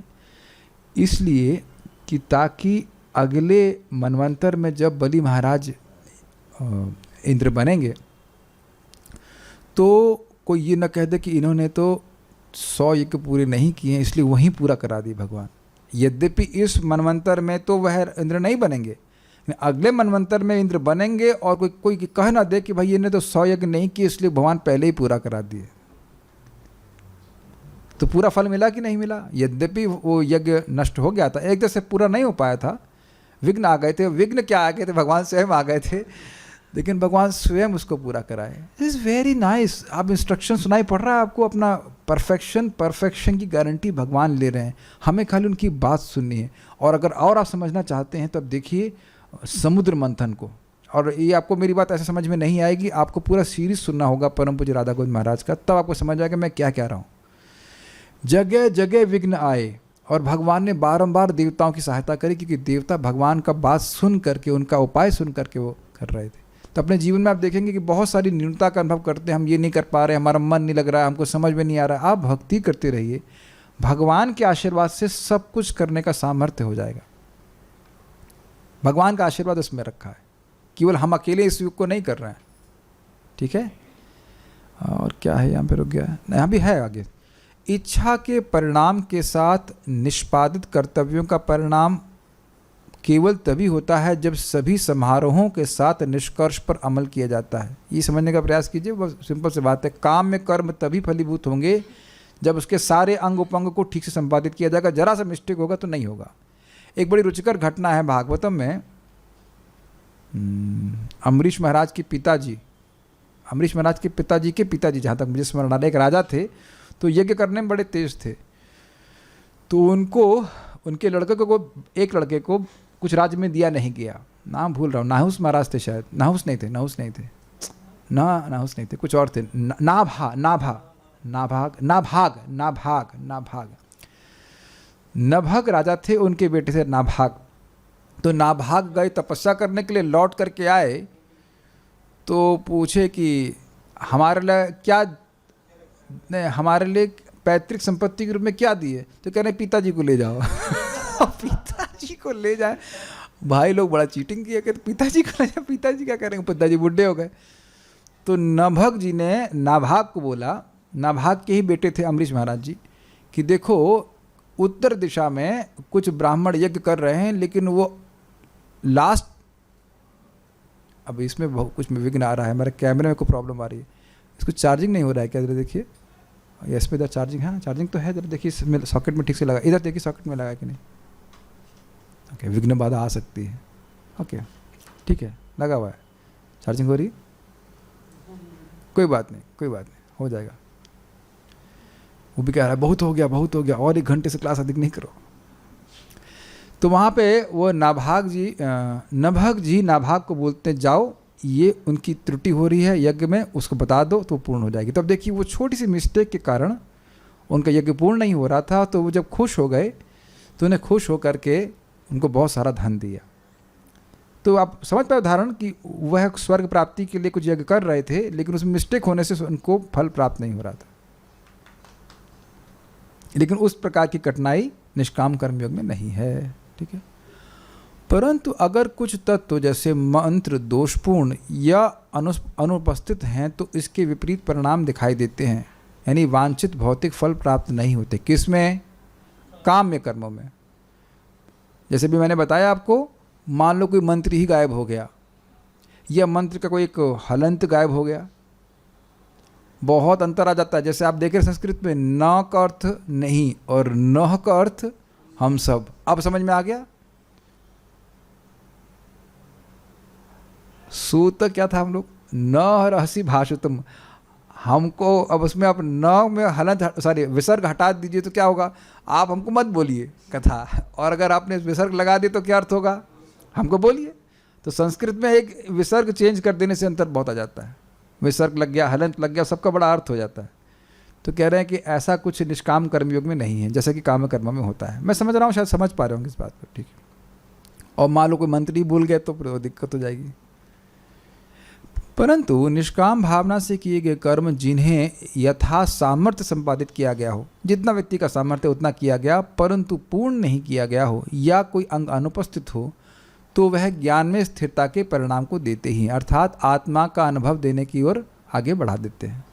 Speaker 1: इसलिए कि ताकि अगले मनवंतर में जब बलि महाराज इंद्र बनेंगे तो कोई ये न कह दे कि इन्होंने तो 100 यज्ञ पूरे नहीं किए हैं इसलिए वहीं पूरा करा दिए भगवान। यद्यपि इस मनवंतर में तो वह इंद्र नहीं बनेंगे, अगले मनवंतर में इंद्र बनेंगे, और कोई कह ना दे कि भाई इन्हें तो 100 यज्ञ नहीं किए इसलिए भगवान पहले ही पूरा करा दिए। तो पूरा फल मिला कि नहीं मिला? यद्यपि वो यज्ञ नष्ट हो गया था, एक तरह से पूरा नहीं हो पाया था, विघ्न आ गए थे। विघ्न क्या आ गए थे? भगवान स्वयं आ गए थे, लेकिन भगवान स्वयं उसको पूरा कराए। Is very nice. आप इंस्ट्रक्शन सुनाई पड़ रहा है आपको, अपना परफेक्शन की गारंटी भगवान ले रहे हैं, हमें खाली उनकी बात सुननी है। और अगर और आप समझना चाहते हैं तो अब देखिए समुद्र मंथन को, और ये आपको मेरी बात ऐसे समझ में नहीं आएगी, आपको पूरा सीरीज सुनना होगा परम पूज्य राधा गोविंद महाराज का, तब आपको समझ आएगा मैं क्या कह रहा हूँ। जगह जगह विघ्न आए, और भगवान ने बारंबार देवताओं की सहायता करी, क्योंकि देवता भगवान का बात सुन करके, उनका उपाय सुन करके वो कर रहे थे। तो अपने जीवन में आप देखेंगे कि बहुत सारी न्यूनता का अनुभव करते हैं, हम ये नहीं कर पा रहे, हमारा मन नहीं लग रहा है, हमको समझ में नहीं आ रहा। आप भक्ति करते रहिए, भगवान के आशीर्वाद से सब कुछ करने का सामर्थ्य हो जाएगा। भगवान का आशीर्वाद उसमें रखा है, केवल हम अकेले इस युग को नहीं कर रहे हैं। ठीक है, और क्या है यहाँ पे रुक गया, यहाँ भी है आगे। इच्छा के परिणाम के साथ निष्पादित कर्तव्यों का परिणाम केवल तभी होता है जब सभी समारोहों के साथ निष्कर्ष पर अमल किया जाता है। ये समझने का प्रयास कीजिए, बस सिंपल सी बात है। काम में कर्म तभी फलीभूत होंगे जब उसके सारे अंग उपंग को ठीक से संपादित किया जाएगा। जरा सा मिस्टेक होगा तो नहीं होगा। एक बड़ी रुचिकर घटना है भागवतम में, अम्बरीश महाराज के पिताजी, अम्बरीश महाराज के पिताजी के पिताजी, जहाँ तक मुझे स्मरण आ रहा है, एक राजा थे, तो यज्ञ करने में बड़े तेज थे। तो उनको उनके लड़के को, एक लड़के को कुछ राज्य में दिया नहीं गया, नाम भूल रहा हूँ, नाहुस महाराज थे शायद, नाहुस नहीं थे, नाहुस नहीं थे, कुछ और थे। नाभाग नभग राजा थे, उनके बेटे थे नाभाग। तो नाभाग गए तपस्या करने के लिए, लौट करके आए तो पूछे कि हमारे लिए क्या, हमारे लिए पैतृक संपत्ति के रूप में क्या दिए? तो कह रहे पिताजी को ले जाओ। पिताजी को ले जाए, भाई लोग बड़ा चीटिंग किया कि पिताजी को ले जाओ। पिताजी क्या करेंगे, पिताजी बुढ़े हो गए। तो नभग जी ने नाभाग को बोला, नाभाग के ही बेटे थे अम्बरीश महाराज जी, कि देखो उत्तर दिशा में कुछ ब्राह्मण यज्ञ कर रहे हैं, लेकिन वो लास्ट, अब इसमें बहुत कुछ में विघ्न आ रहा है, हमारे कैमरे में कोई प्रॉब्लम आ रही है, इसको चार्जिंग नहीं हो रहा है क्या? जरा देखिए, यस पे इधर चार्जिंग, हाँ चार्जिंग तो है, जरा देखिए इसमें सॉकेट में ठीक से लगा, इधर देखिए सॉकेट में लगा कि नहीं। ओके, विघ्न बाधा आ सकती है। ओके ठीक है, लगा हुआ है, चार्जिंग हो रही, कोई बात नहीं, हो जाएगा। वो भी कह रहा है बहुत हो गया, और 1 घंटे से क्लास अधिक नहीं करो। तो वहाँ पे वो नभग जी नाभाग को बोलते हैं, जाओ ये उनकी त्रुटि हो रही है यज्ञ में, उसको बता दो तो पूर्ण हो जाएगी। तब देखिए वो छोटी सी मिस्टेक के कारण उनका यज्ञ पूर्ण नहीं हो रहा था, तो वो जब खुश हो गए तो उन्हें खुश होकर के उनको बहुत सारा धन दिया। तो आप समझ पाए उदाहरण कि वह स्वर्ग प्राप्ति के लिए कुछ यज्ञ कर रहे थे, लेकिन उसमें मिस्टेक होने से उनको फल प्राप्त नहीं हो रहा था। लेकिन उस प्रकार की कठिनाई निष्काम कर्मयोग में नहीं है, ठीक है। परंतु अगर कुछ तत्व जैसे मंत्र दोषपूर्ण या अनुपस्थित हैं तो इसके विपरीत परिणाम दिखाई देते हैं, यानी वांछित भौतिक फल प्राप्त नहीं होते। किसमें? काम्य कर्मों में। जैसे भी मैंने बताया आपको, मान लो कोई मंत्र ही गायब हो गया, या मंत्र का कोई एक हलंत गायब हो गया, बहुत अंतर आ जाता है। जैसे आप देखें संस्कृत में न का अर्थ नहीं और नह का अर्थ हम सब, अब समझ में आ गया। सूत क्या था, हम लोग न रहसी भाषुतम, हमको अब उसमें आप न में हलंत विसर्ग हटा दीजिए तो क्या होगा, आप हमको मत बोलिए कथा, और अगर आपने विसर्ग लगा दिए तो क्या अर्थ होगा, हमको बोलिए। तो संस्कृत में एक विसर्ग चेंज कर देने से अंतर बहुत आ जाता है। विसर्ग लग गया, हलंत लग गया, सबका बड़ा अर्थ हो जाता है। तो कह रहे हैं कि ऐसा कुछ निष्काम कर्मयोग में नहीं है जैसा कि काम कर्म में होता है। मैं समझ रहा हूँ, शायद समझ पा रहे होंगे इस बात को, ठीक है। और मान लो कोई मंत्री भूल गए तो दिक्कत हो जाएगी। परंतु निष्काम भावना से किए गए कर्म जिन्हें यथा सामर्थ्य संपादित किया गया हो, जितना व्यक्ति का सामर्थ्य उतना किया गया, परंतु पूर्ण नहीं किया गया हो या कोई अंग अनुपस्थित हो, तो वह ज्ञान में स्थिरता के परिणाम को देते ही, अर्थात आत्मा का अनुभव देने की ओर आगे बढ़ा देते हैं।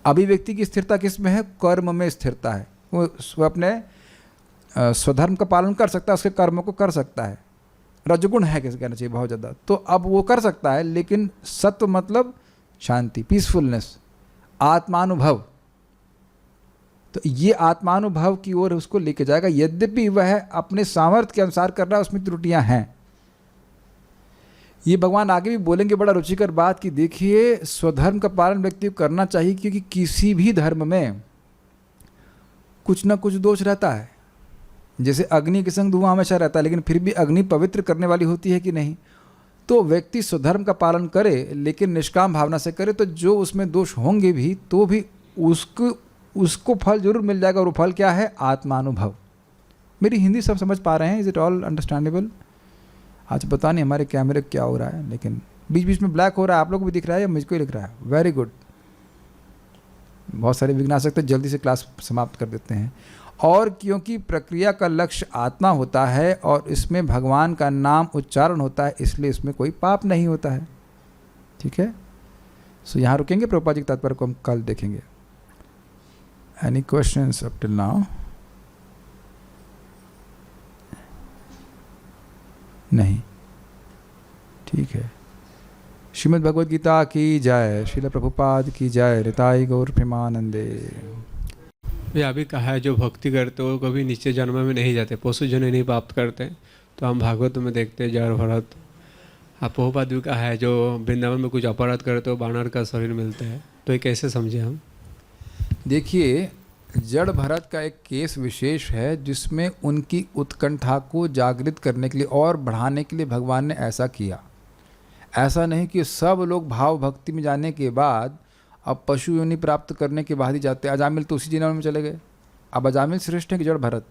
Speaker 1: अभिव्यक्ति की स्थिरता किस में है? कर्म में स्थिरता है। वो अपने स्वधर्म का पालन कर सकता है, उसके कर्मों को कर सकता है। रजगुण है कैसे कहना चाहिए बहुत ज़्यादा, तो अब वो कर सकता है, लेकिन सत्व मतलब शांति, पीसफुलनेस, आत्मानुभव। तो ये आत्मानुभव की ओर उसको लेके जाएगा। यद्यपि वह अपने सामर्थ्य के अनुसार कर रहा है, उसमें त्रुटियां हैं। ये भगवान आगे भी बोलेंगे, बड़ा रुचिकर बात, कि देखिए स्वधर्म का पालन व्यक्ति को करना चाहिए, क्योंकि किसी भी धर्म में कुछ ना कुछ दोष रहता है। जैसे अग्नि के संग धुआं हमेशा रहता है, लेकिन फिर भी अग्नि पवित्र करने वाली होती है कि नहीं। तो व्यक्ति स्वधर्म का पालन करे लेकिन निष्काम भावना से करे, तो जो उसमें दोष होंगे भी तो भी उसको फल जरूर मिल जाएगा। और वो फल क्या है? आत्मानुभव। मेरी हिंदी सब समझ पा रहे हैं? Is it all understandable? आज पता नहीं हमारे कैमरे क्या हो रहा है, लेकिन बीच बीच में ब्लैक हो रहा है। आप लोग को भी दिख रहा है या मुझको ही दिख रहा है? Very good. बहुत सारे विघ्न आ सकते हैं, जल्दी से क्लास समाप्त कर देते हैं। और क्योंकि प्रक्रिया का लक्ष्य आत्मा होता है और इसमें भगवान का नाम उच्चारण होता है, इसलिए इसमें कोई पाप नहीं होता है। ठीक है, सो यहाँ रुकेंगे। प्रभुपाद जी के तात्पर्य को हम कल देखेंगे। Any questions up till now? नहीं, ठीक है। श्रीमद् भगवद गीता की जय, श्रील प्रभुपाद की जय, निताई गौर प्रेमानंदे।
Speaker 2: ये अभी कहा है, जो भक्ति करते हो कभी नीचे जन्म में नहीं जाते, पशु जन्म नहीं प्राप्त करते। तो हम भागवत में देखते हैं जड़ भरत, प्रभुपाद भी कहा है, जो वृंदावन में कुछ अपराध करते हो बानर का शरीर मिलता है। तो ये कैसे समझे हम?
Speaker 1: देखिए, जड़ भरत का एक केस विशेष है जिसमें उनकी उत्कंठा को जागृत करने के लिए और बढ़ाने के लिए भगवान ने ऐसा किया। ऐसा नहीं कि सब लोग भाव भक्ति में जाने के बाद अब पशु योनि प्राप्त करने के बाद ही जाते हैं। अजामिल तो उसी जन्म में चले गए। अब अजामिल श्रेष्ठ है कि जड़ भरत।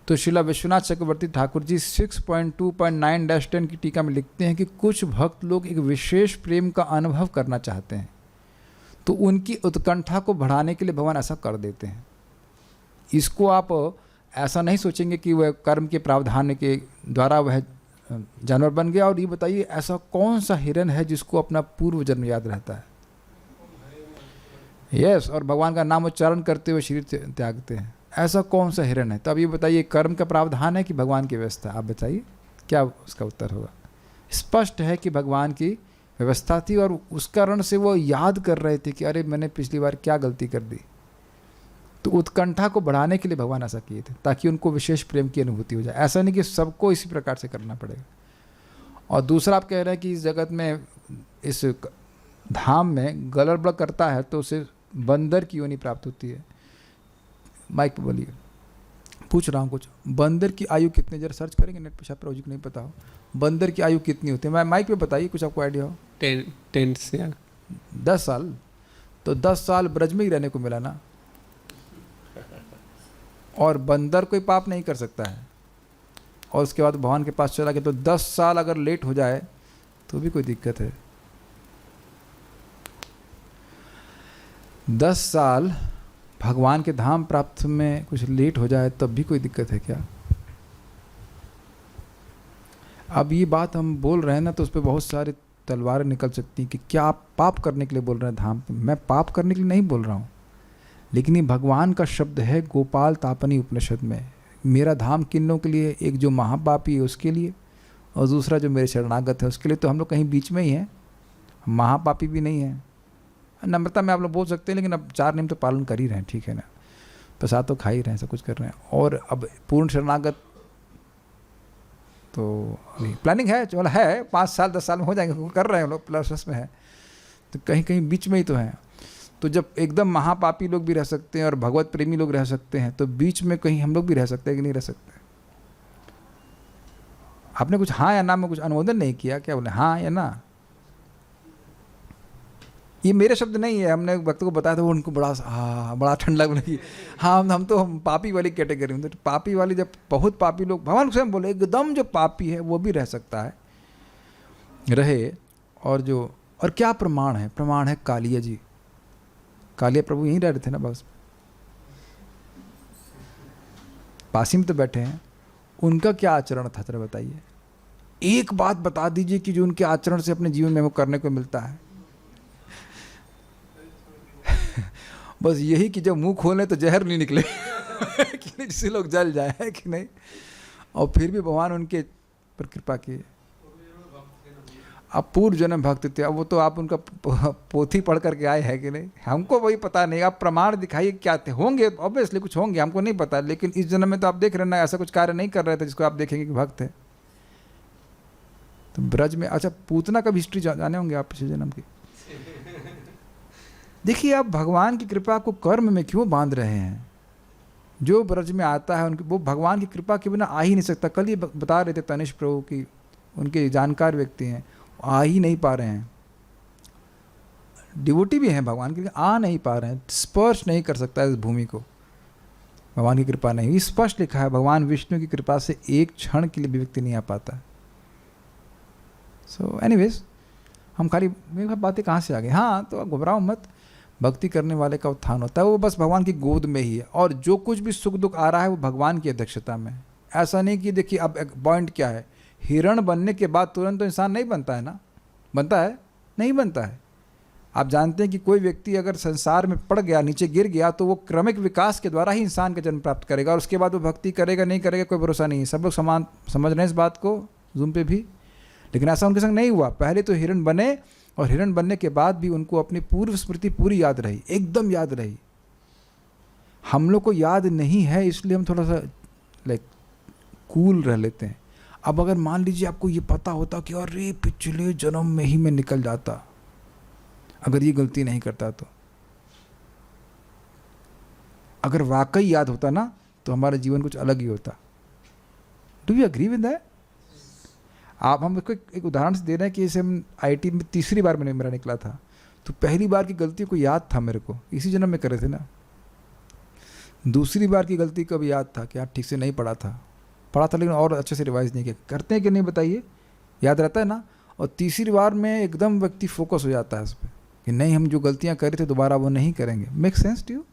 Speaker 1: तो श्रीला विश्वनाथ चक्रवर्ती ठाकुर जी 6.2.9-10 की टीका में लिखते हैं कि कुछ भक्त लोग एक विशेष प्रेम का अनुभव करना चाहते हैं, तो उनकी उत्कंठा को बढ़ाने के लिए भगवान ऐसा कर देते हैं। इसको आप ऐसा नहीं सोचेंगे कि वह कर्म के प्रावधान के द्वारा वह जानवर बन गया। और ये बताइए, ऐसा कौन सा हिरन है जिसको अपना पूर्व जन्म याद रहता है? यस, और भगवान का नाम उच्चारण करते हुए शरीर त्यागते हैं। ऐसा कौन सा हिरन है? तो अब ये बताइए, कर्म का प्रावधान है कि भगवान की व्यवस्था? आप बताइए क्या उसका उत्तर होगा। स्पष्ट है कि भगवान की व्यवस्था थी और उस कारण से वो याद कर रहे थे कि अरे मैंने पिछली बार क्या गलती कर दी। तो उत्कंठा को बढ़ाने के लिए भगवान ऐसा किए थे, ताकि उनको विशेष प्रेम की अनुभूति हो जाए। ऐसा नहीं कि सबको इसी प्रकार से करना पड़ेगा। और दूसरा, आप कह रहे हैं कि इस जगत में, इस धाम में गड़बड़ करता है तो उसे बंदर की योनि प्राप्त होती है। माइक पे बोलिए। पूछ रहा हूँ कुछ। बंदर की आयु कितनी, जरा सर्च करेंगे नेट पे, शायद प्रोजी को नहीं पता हो। बंदर की आयु कितनी होती है? मैं माइक पे बताइए, कुछ आपको आइडिया हो।
Speaker 2: 10 से
Speaker 1: 10 साल। तो 10 साल ब्रज में ही रहने को मिला ना। और बंदर कोई पाप नहीं कर सकता है, और उसके बाद भगवान के पास चला गया। तो 10 साल अगर लेट हो जाए तो भी कोई दिक्कत है। 10 साल भगवान के धाम प्राप्त में कुछ लेट हो जाए तब भी कोई दिक्कत है क्या? अब ये बात हम बोल रहे हैं ना, तो उस पर बहुत सारी तलवारें निकल सकती हैं कि क्या आप पाप करने के लिए बोल रहे हैं धाम पे। मैं पाप करने के लिए नहीं बोल रहा हूँ, लेकिन ये भगवान का शब्द है गोपाल तापनी उपनिषद में। मेरा धाम किन्नों के लिए, एक जो महापापी है उसके लिए, और दूसरा जो मेरे शरणागत है उसके लिए। तो हम लोग कहीं बीच में ही हैं, महापापी भी नहीं है। नम्रता में आप लोग बोल सकते हैं, लेकिन अब 4 नियम तो पालन कर ही रहे हैं, ठीक है ना। प्रसाद तो खा ही रहे हैं, सब कुछ कर रहे हैं। और अब पूर्ण शरणागत तो अभी प्लानिंग है, चलो है 5 साल 10 साल में हो जाएंगे, कर रहे हैं लोग, प्लस में है। तो कहीं कहीं बीच में ही तो है। तो जब एकदम महापापी लोग भी रह सकते हैं और भगवत प्रेमी लोग रह सकते हैं, तो बीच में कहीं हम लोग भी रह सकते हैं कि नहीं रह सकते? आपने कुछ हाँ या ना में कुछ अनुमोदन नहीं किया क्या? बोले हाँ या ना। ये मेरे शब्द नहीं है, हमने भक्तों को बताया था, वो उनको बड़ा ठंडा लगी। हाँ, हम तो पापी वाली कैटेगरी में। तो पापी वाली, जब बहुत पापी लोग, भगवान स्वयं बोले एकदम जो पापी है वो भी रह सकता है, रहे। और क्या प्रमाण है? प्रमाण है कालिया जी। कालिया प्रभु यहीं रह रहे थे ना, बस पासी में तो बैठे हैं। उनका क्या आचरण था, जरा बताइए। एक बात बता दीजिए कि जो उनके आचरण से अपने जीवन में वो करने को मिलता है। बस यही कि जब मुंह खोले तो जहर नहीं निकले कि नहीं, जिससे लोग जल जाए, है कि नहीं। और फिर भी भगवान उनके पर कृपा किए। अब पूर्व जन्म भक्त थे, अब वो तो आप उनका पोथी पढ़ करके आए हैं कि नहीं, हमको वही पता नहीं। आप प्रमाण दिखाइए क्या थे। होंगे ऑब्वियसली, कुछ होंगे, हमको नहीं पता। लेकिन इस जन्म में तो आप देख रहे ना, ऐसा कुछ कार्य नहीं कर रहे थे जिसको आप देखेंगे कि भक्त है। तो ब्रज में, अच्छा पूतना का हिस्ट्री जाने होंगे आप पिछले जन्म की। देखिए, आप भगवान की कृपा को कर्म में क्यों बांध रहे हैं? जो ब्रज में आता है उनकी, वो भगवान की कृपा के बिना आ ही नहीं सकता। कल ही बता रहे थे तनिष्क प्रभु की, उनके जानकार व्यक्ति हैं, आ ही नहीं पा रहे हैं। डिवोटी भी हैं भगवान के, आ नहीं पा रहे हैं, स्पर्श नहीं कर सकता इस भूमि को। भगवान की कृपा नहीं, स्पष्ट लिखा है, भगवान विष्णु की कृपा से एक क्षण के लिए भी व्यक्ति नहीं आ पाता। सो एनीवेज, हम खाली मेरी बातें कहाँ से आ गई। हाँ, तो घबराओ मत, भक्ति करने वाले का उत्थान होता है, वो बस भगवान की गोद में ही है। और जो कुछ भी सुख दुख आ रहा है वो भगवान की अध्यक्षता में। ऐसा नहीं कि देखिए, अब एक पॉइंट क्या है, हिरण बनने के बाद तुरंत तो इंसान नहीं बनता है ना। बनता है? नहीं बनता है। आप जानते हैं कि कोई व्यक्ति अगर संसार में पड़ गया, नीचे गिर गया, तो वो क्रमिक विकास के द्वारा ही इंसान का जन्म प्राप्त करेगा, और उसके बाद वो भक्ति करेगा नहीं करेगा कोई भरोसा नहीं है। सब लोग समान समझ रहे हैं इस बात को जूम पे भी। लेकिन ऐसा उनके संग नहीं हुआ। पहले तो हिरण बने, और हिरण बनने के बाद भी उनको अपनी पूर्व स्मृति पूरी याद रही, एकदम याद रही। हम लोग को याद नहीं है, इसलिए हम थोड़ा सा कूल रह लेते हैं। अब अगर मान लीजिए आपको ये पता होता कि अरे पिछले जन्म में ही मैं निकल जाता, अगर ये गलती नहीं करता, तो अगर वाकई याद होता ना, तो हमारा जीवन कुछ अलग ही होता। Do you agree with that? आप हम इसको एक उदाहरण से दे रहे हैं कि जैसे हम आईटी में तीसरी बार मैंने मेरा निकला था, तो पहली बार की गलती को याद था मेरे को, इसी जन्म में करे थे ना। दूसरी बार की गलती का भी याद था कि यार ठीक से नहीं पढ़ा था लेकिन और अच्छे से रिवाइज नहीं किया। करते हैं कि नहीं बताइए, याद रहता है ना। और तीसरी बार में एकदम व्यक्ति फोकस हो जाता है उस पर कि नहीं, हम जो गलतियाँ करे थे दोबारा वो नहीं करेंगे। Make sense to you?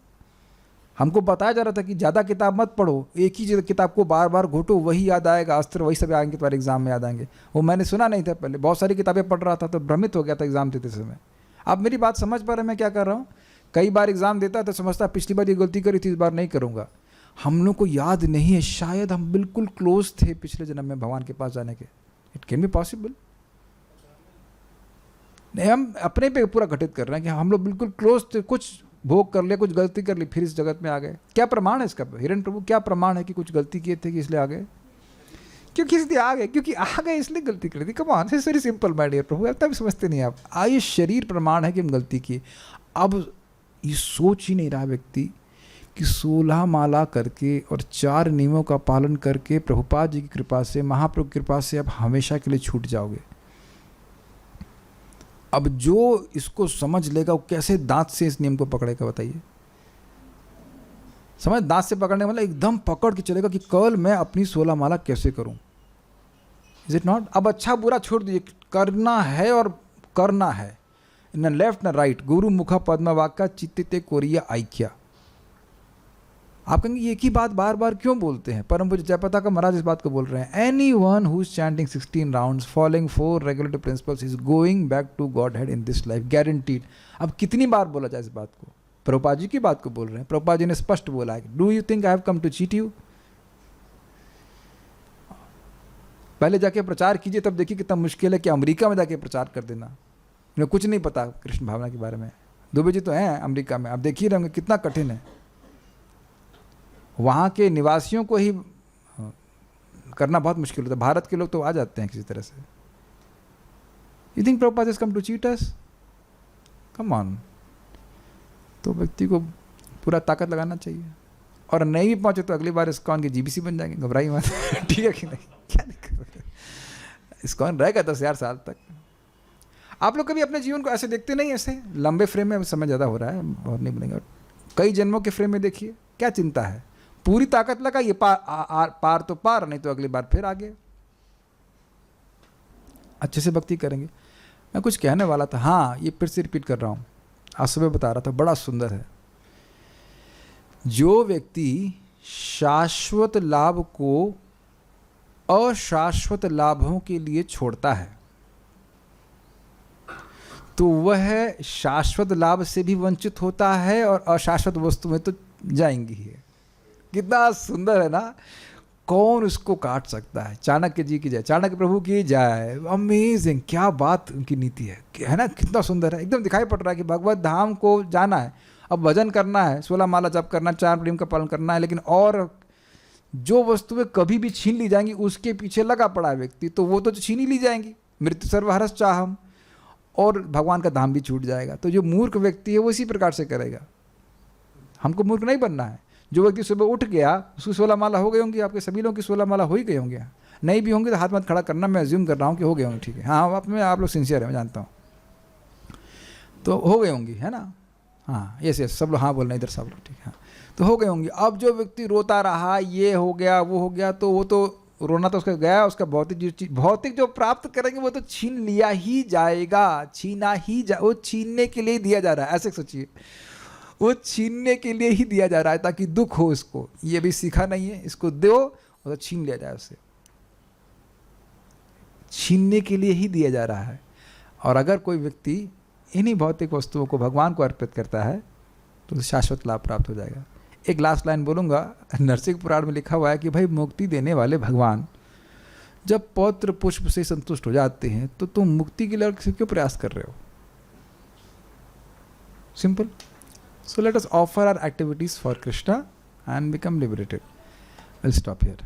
Speaker 1: हमको बताया जा रहा था कि ज़्यादा किताब मत पढ़ो, एक ही किताब को बार बार घोटो, वही याद आएगा, अस्त्र वही सब आएंगे तुम्हारे एग्जाम में याद आएंगे। वो मैंने सुना नहीं था पहले, बहुत सारी किताबें पढ़ रहा था तो भ्रमित हो गया था एग्जाम देते समय। आप मेरी बात समझ पा रहे हैं मैं क्या कर रहा हूँ? कई बार एग्जाम देता तो समझता पिछली बार ये गलती करी थी इस बार नहीं करूँगा। हम लोग को याद नहीं है, शायद हम बिल्कुल क्लोज थे पिछले जन्म में भगवान के पास जाने के। It can be possible. नहीं, हम अपने पे पूरा घटित कर रहे हैं कि हम लोग बिल्कुल क्लोज थे, कुछ भोग कर लिया, कुछ गलती कर ली, फिर इस जगत में आ गए। क्या प्रमाण है इसका? हिरण प्रभु क्या प्रमाण है कि कुछ गलती किए थे कि इसलिए आ गए? क्योंकि इसलिए आ गए, क्योंकि आ गए इसलिए गलती कर दी। Come on, it's very simple my dear प्रभु, तब समझते नहीं आप। ये शरीर प्रमाण है कि हम गलती किए। अब ये सोच ही नहीं रहा व्यक्ति कि 16 माला करके और 4 नियमों का पालन करके प्रभुपाद जी की कृपा से, महाप्रभु की कृपा से आप हमेशा के लिए छूट जाओगे। अब जो इसको समझ लेगा वो कैसे दांत से इस नियम को पकड़ेगा बताइए? समझ, दांत से पकड़ने वाला एकदम पकड़ के चलेगा कि कल मैं अपनी 16 माला कैसे करूं। Is it not? अब अच्छा बुरा छोड़ दीजिए, करना है और करना है, न लेफ्ट न राइट। गुरु मुखा पद्मा वाक्या चित्ते कोरिया आइक्या। आप कहेंगे ये एक ही बात बार बार क्यों बोलते हैं? परम पूज्य जयप्रताप महाराज इस बात को बोल रहे हैं, anyone who is chanting 16 rounds following 4 regulative principles is going back to godhead in this life, guaranteed. अब कितनी बार बोला जाए इस बात को? प्रभुपाद जी की बात को बोल रहे हैं। प्रभुपाद जी ने स्पष्ट बोला है, do you think I have come to cheat you? पहले जाके प्रचार कीजिए, तब देखिए कितना मुश्किल है कि अमेरिका में जाके प्रचार कर देना। उन्हें कुछ नहीं पता कृष्ण भावना के बारे में। दुबे जी तो हैं अमेरिका में, आप देखिए रहेंगे कितना कठिन है। वहाँ के निवासियों को ही करना बहुत मुश्किल होता है, भारत के लोग तो आ जाते हैं किसी तरह से। You think Prabhupada has come to cheat us? Come on. तो व्यक्ति को पूरा ताकत लगाना चाहिए, और नहीं भी पहुंचे तो अगली बार इस्कॉन के जीबीसी बन जाएंगे, घबराइए मत। ठीक है कि नहीं? क्या दिक्कत है, इस्कॉन रहेगा 10,000 साल तक। आप लोग कभी अपने जीवन को ऐसे देखते नहीं? ऐसे लंबे फ्रेम में, समय ज़्यादा हो रहा है और नहीं बनेगा, कई जन्मों के फ्रेम में देखिए, क्या चिंता है? पूरी ताकत लगाइए, पार तो पार, नहीं तो अगली बार फिर आगे अच्छे से भक्ति करेंगे। मैं कुछ कहने वाला था, हाँ ये फिर से रिपीट कर रहा हूँ, आज सुबह बता रहा था, बड़ा सुंदर है। जो व्यक्ति शाश्वत लाभ को अशाश्वत लाभों के लिए छोड़ता है तो वह शाश्वत लाभ से भी वंचित होता है और अशाश्वत वस्तु में तो जाएंगी ही। कितना सुंदर है ना? कौन उसको काट सकता है? चाणक्य जी की जय, चाणक्य प्रभु की जय। अमेजिंग, क्या बात उनकी नीति है ना? कितना सुंदर है, एकदम दिखाई पड़ रहा है कि भगवत धाम को जाना है, अब भजन करना है, 16 माला जप करना, 4 प्रेम का पालन करना है, लेकिन और जो वस्तुएं कभी भी छीन ली जाएंगी उसके पीछे लगा पड़ा है व्यक्ति, तो वो तो छीन ही ली जाएंगी। मृत्यु सर्वहरस चाहम, और भगवान का धाम भी छूट जाएगा। तो जो मूर्ख व्यक्ति है वो इसी प्रकार से करेगा। हमको मूर्ख नहीं बनना है। जो व्यक्ति सुबह उठ गया, उसकी 16 माला हो गई होंगी, आपके सभी लोगों की 16 माला हो ही गई होंगे। नहीं भी होंगे तो हाथ मत खड़ा करना, मैं अज्यूम कर रहा हूँ कि हो गए होंगे। ठीक है, हाँ आप लोग सिंसियर है, मैं जानता हूँ, तो हो गए होंगी, है ना? हाँ यस, सब लोग हाँ बोल रहे हैं इधर, सब लोग ठीक है, तो हो गए होंगे। अब जो व्यक्ति रोता रहा, ये हो गया वो हो गया, तो वो तो रोना तो उसका गया, उसका भौतिक जो प्राप्त करेंगे वो तो छीन लिया ही जाएगा, छीना ही वो छीनने के लिए दिया जा रहा है। ऐसे सोचिए, वो छीनने के लिए ही दिया जा रहा है ताकि दुख हो इसको। ये भी सीखा नहीं है, इसको दो और तो छीन लिया जाए उससे, छीनने के लिए ही दिया जा रहा है। और अगर कोई व्यक्ति इन्हीं भौतिक वस्तुओं को भगवान को अर्पित करता है तो शाश्वत लाभ प्राप्त हो जाएगा। एक लास्ट लाइन बोलूँगा, नरसिंह पुराण में लिखा हुआ है कि भाई मुक्ति देने वाले भगवान जब पत्र पुष्प से संतुष्ट हो जाते हैं तो तुम मुक्ति के लिए क्यों प्रयास कर रहे हो? Simple. So let us offer our activities for Krishna and become liberated. I'll stop here.